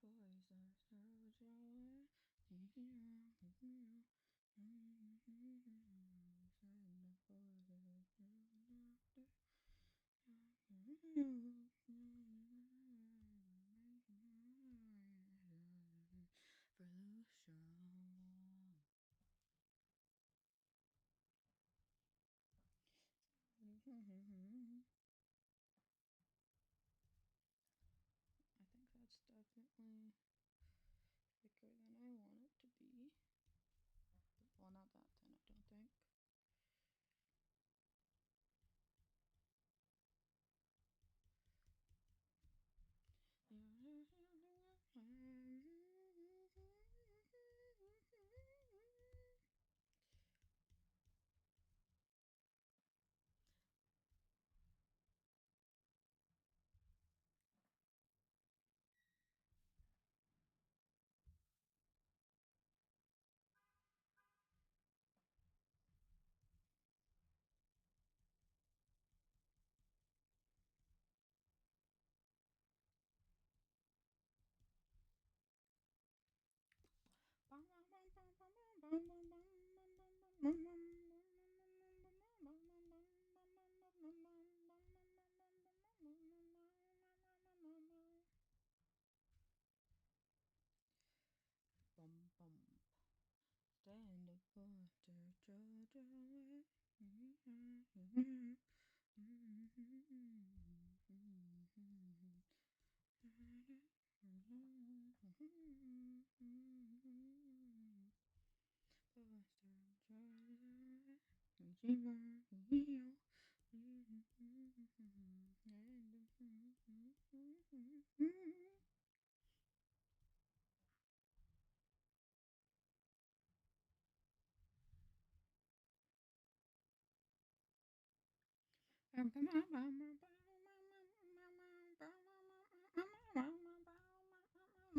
I think that's definitely thicker than I want it to be. Well, not that thin, I don't think.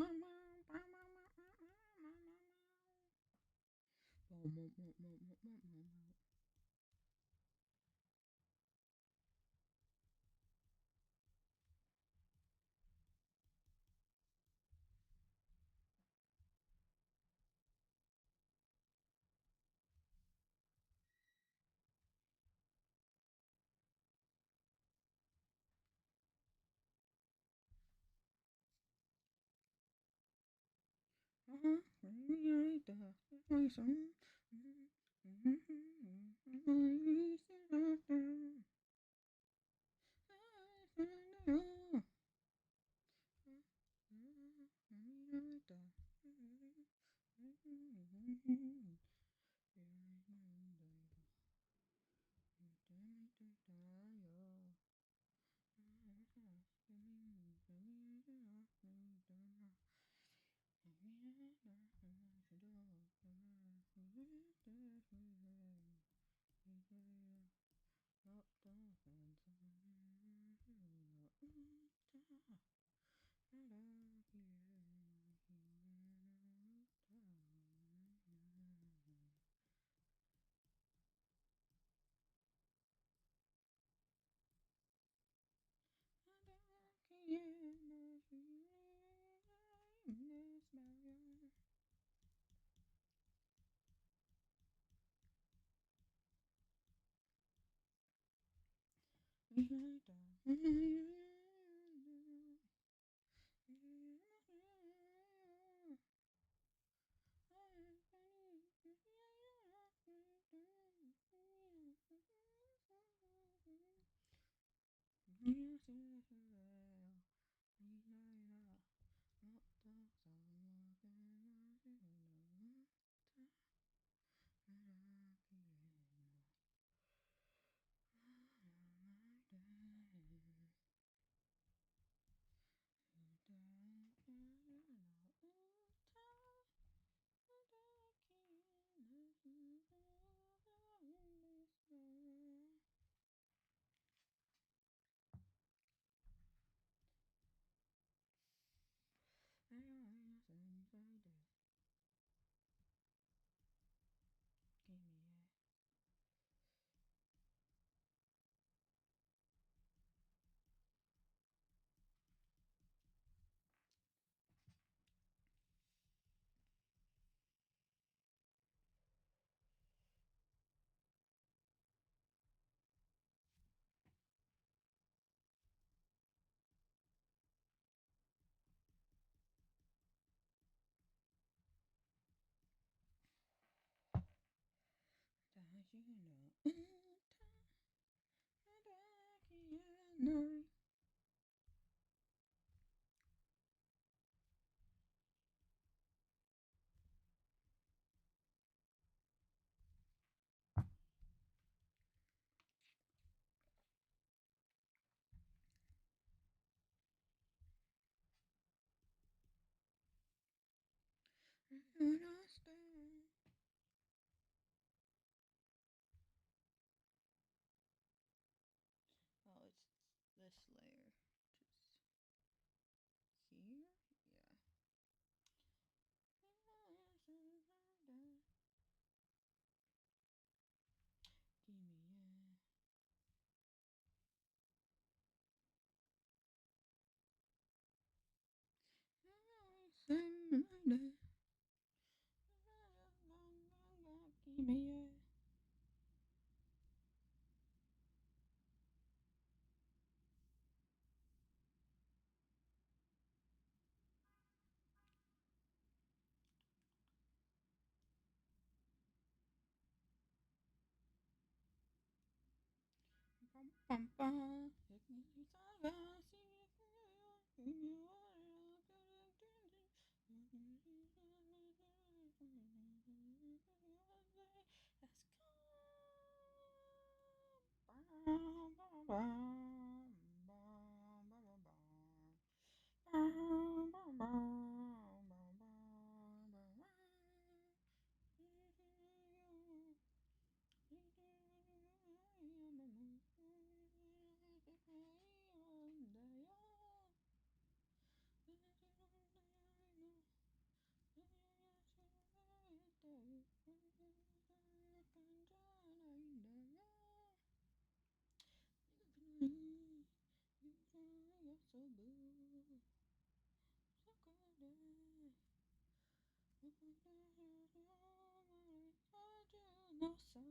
Bum bum. Stand up for Georgia. understand. Oh, it's this layer. Just here? Yeah. Give me a. Give me a. Bum, bum, bum. Has come.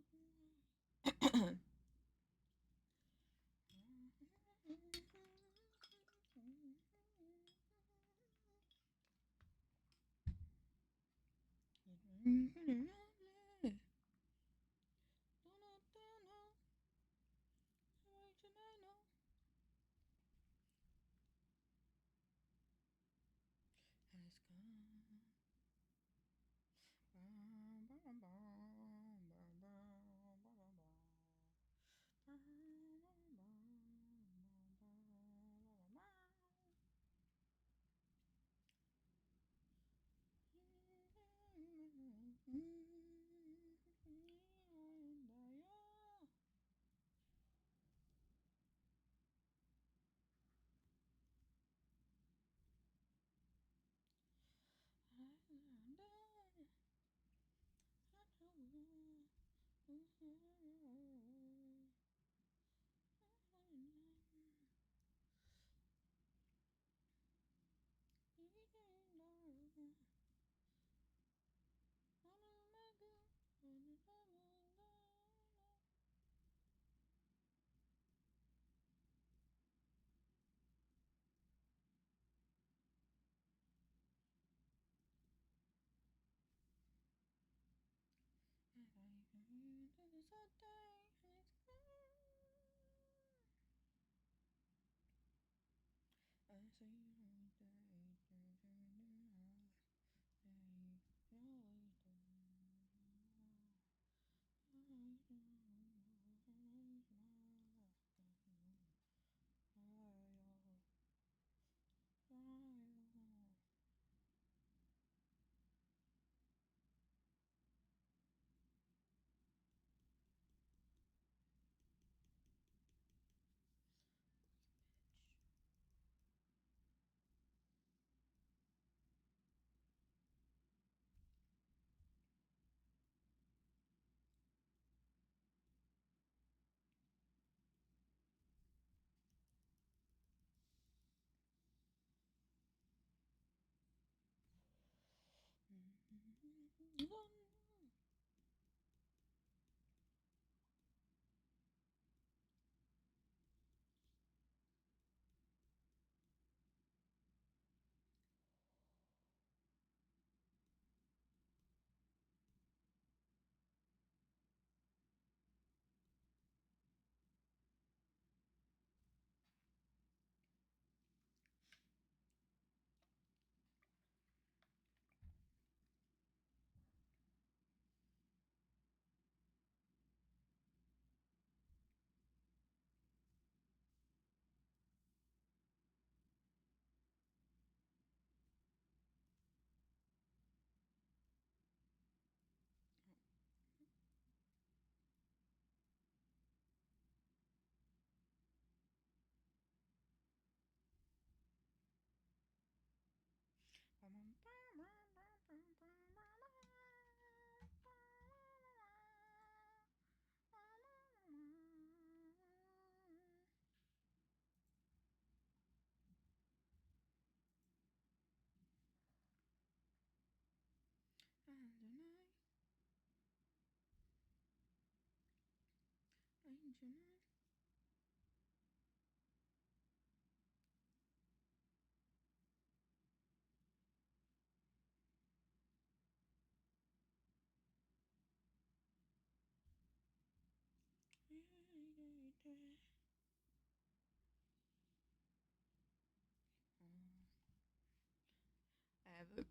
I have a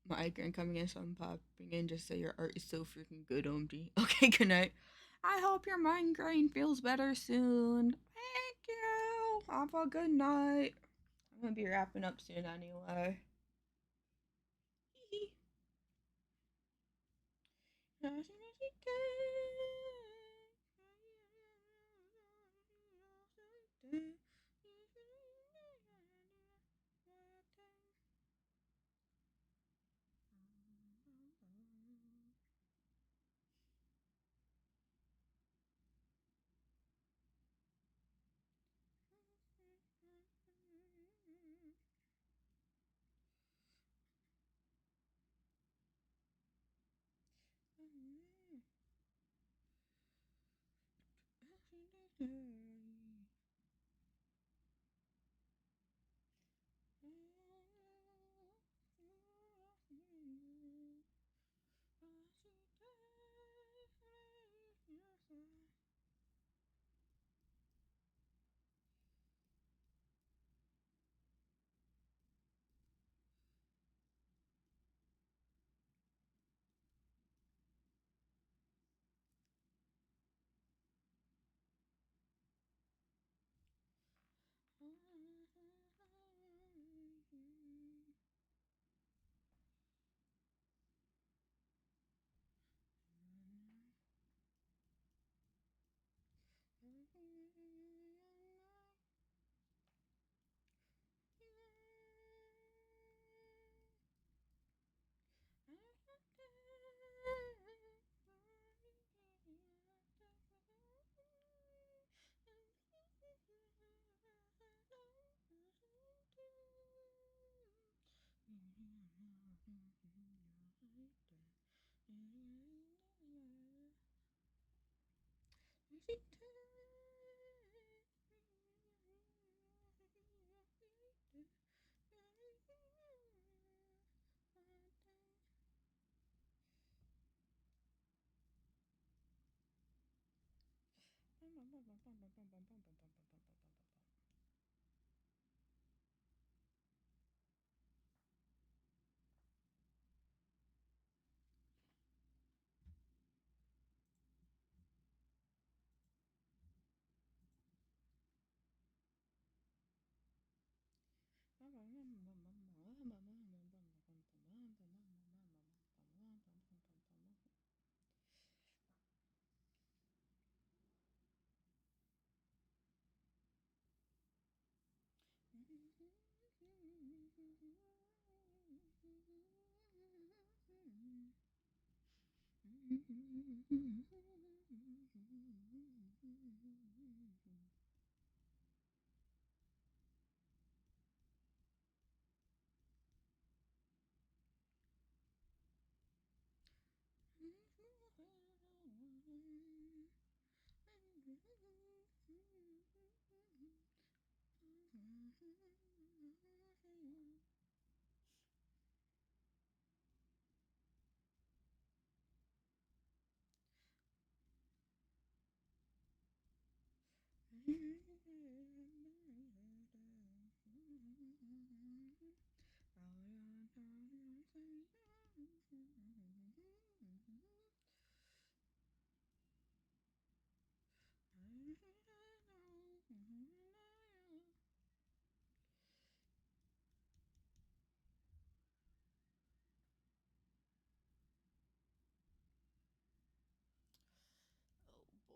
migraine coming in, so I'm popping in just so your art is so freaking good, OMG. Okay, good night. I hope your migraine feels better soon. Thank you. Have a good night. I'm gonna be wrapping up soon anyway.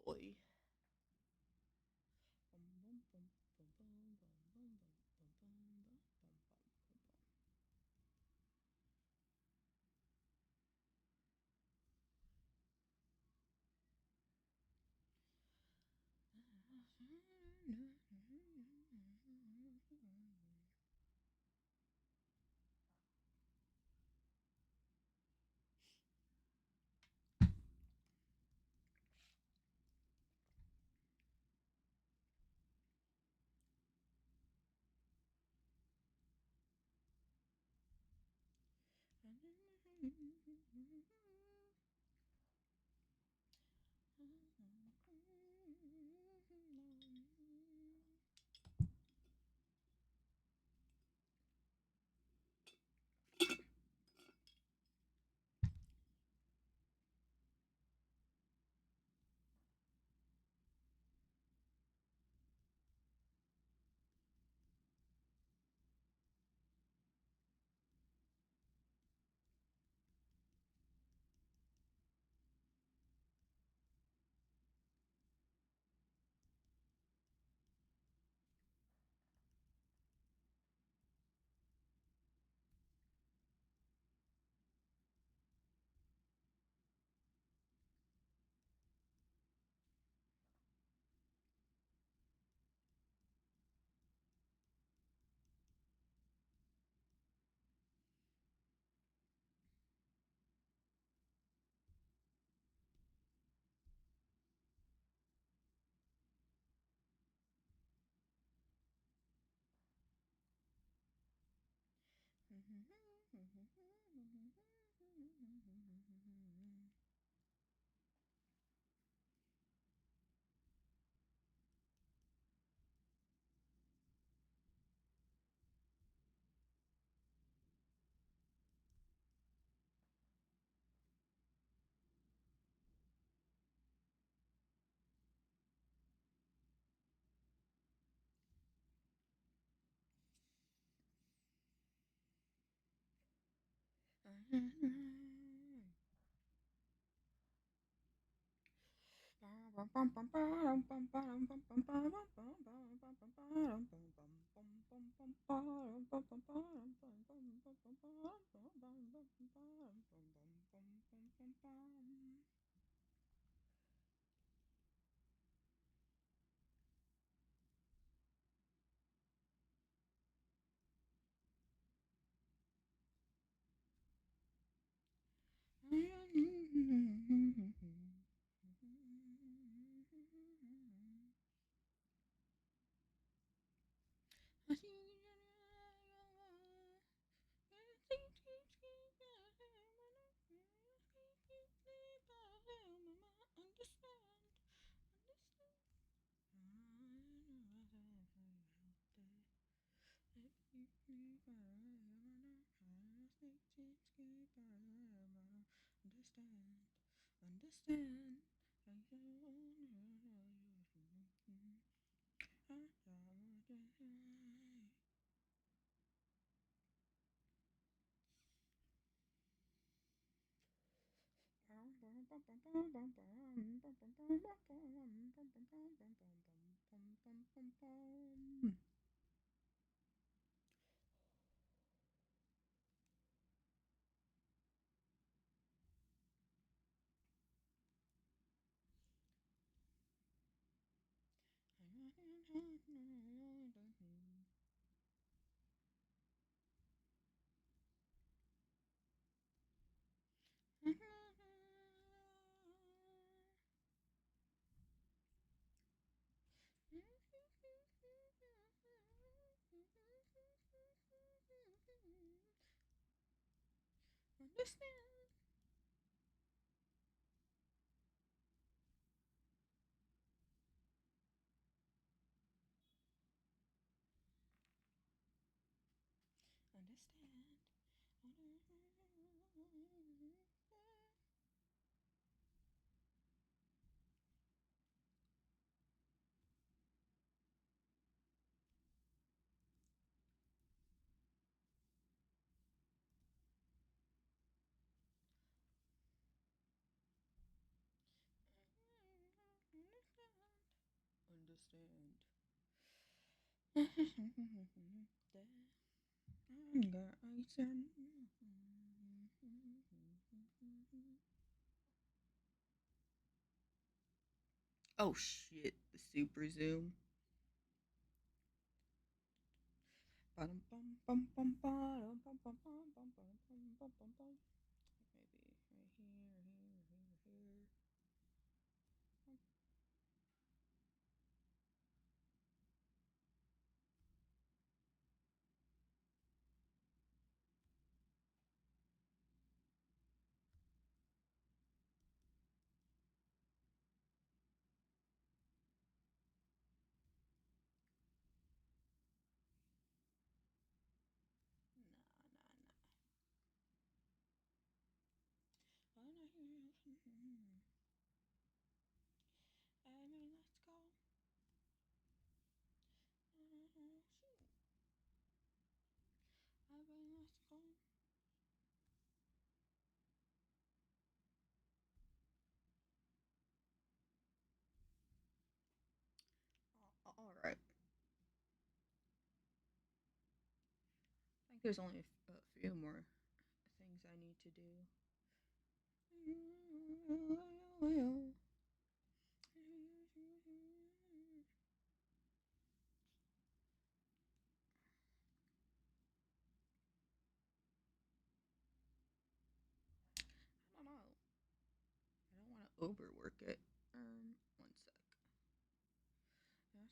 Oh boy. Understand. Understand. Understand. Understand. Anger, I said. Oh shit, the super zoom. Maybe right here. I mean, let's go. Shoot. I mean, let's go. All right. I think there's only a few more things I need to do. I don't know. I don't want to overwork it. One sec. And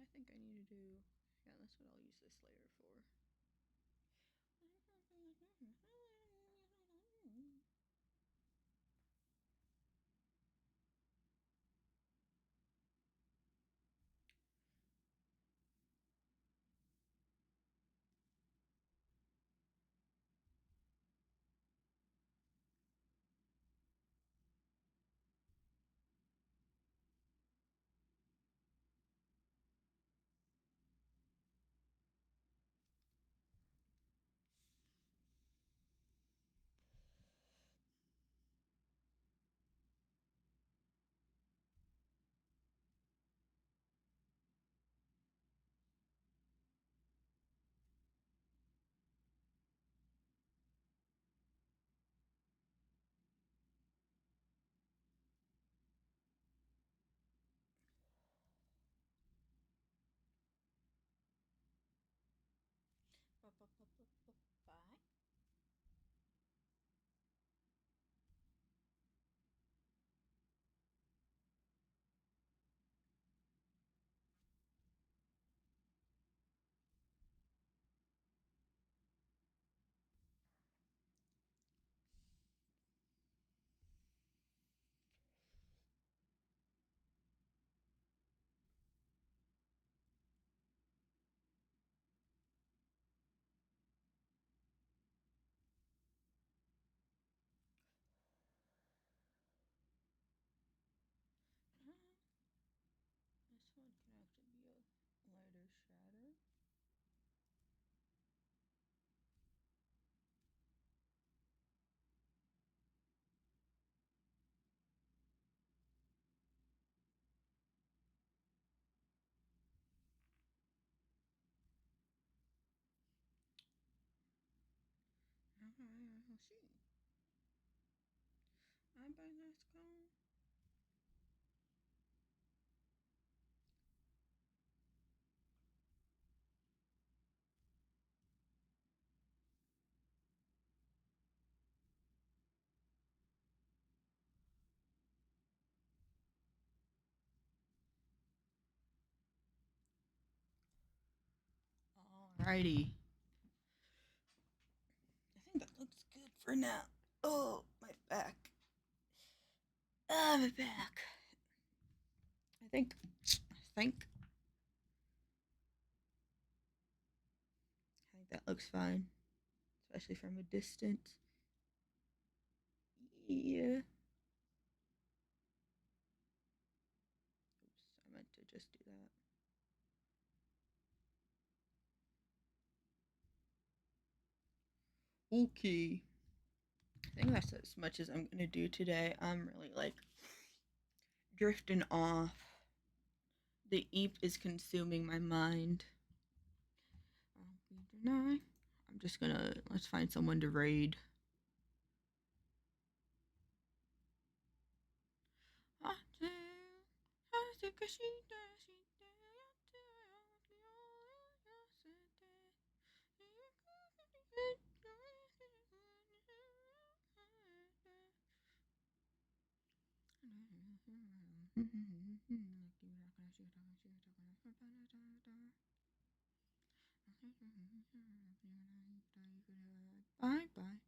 I think I need to do. Yeah, that's what I'll use this layer for. Bye. This one can actually be a lighter shadow. I'll see. I'm by let's go. Alrighty. I think that looks good for now. Oh, my back. Ah, my back. I think. I think that looks fine, especially from a distance. Yeah. Oops, I meant to just do that. Okay. I think that's as much as I'm gonna do today. I'm really like drifting off. The eep is consuming my mind. I'm just gonna let's find someone to raid. Bye bye.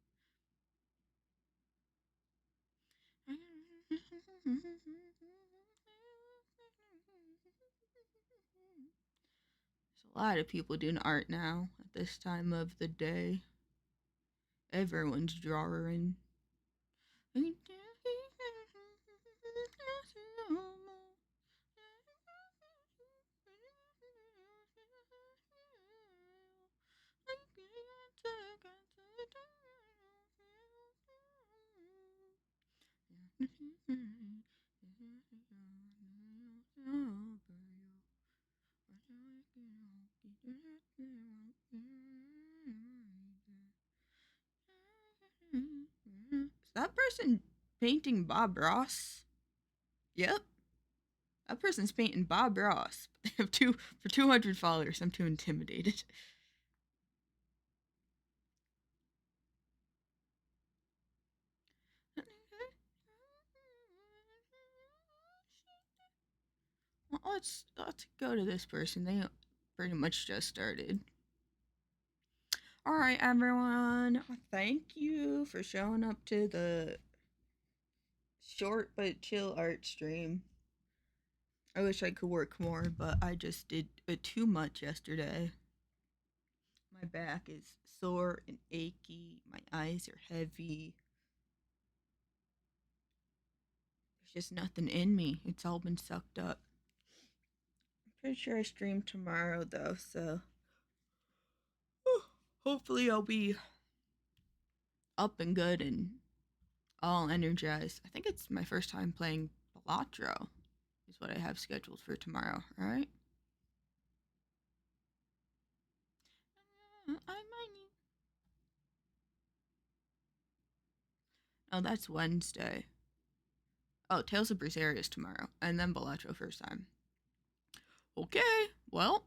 a lot of people doing art now at this time of the day. Everyone's drawing. Is that person painting Bob Ross? Yep. That person's painting Bob Ross. They have 200 followers. I'm too intimidated. Well, let's go to this person. They pretty much just started. All right, everyone. Thank you for showing up to the short but chill art stream. I wish I could work more, but I just did too much yesterday. My back is sore and achy. My eyes are heavy. There's just nothing in me. It's all been sucked up. I'm pretty sure I stream tomorrow, though, so hopefully I'll be up and good and all energized. I think it's my first time playing Balatro, is what I have scheduled for tomorrow, alright? I'm mining. Oh, that's Wednesday. Oh, Tales of Berseria is tomorrow, and then Balatro first time. Okay, well,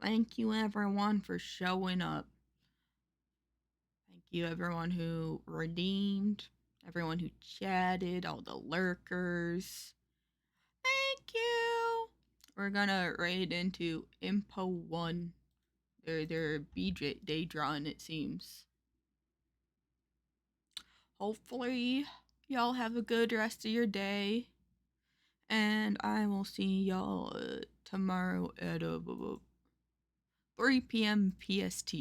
thank you everyone for showing up. Thank you everyone who redeemed, everyone who chatted, all the lurkers. Thank you. We're gonna raid into Impo 1. They're BJ day drawing, it seems. Hopefully, y'all have a good rest of your day. And I will see y'all tomorrow at 3 p.m. PST.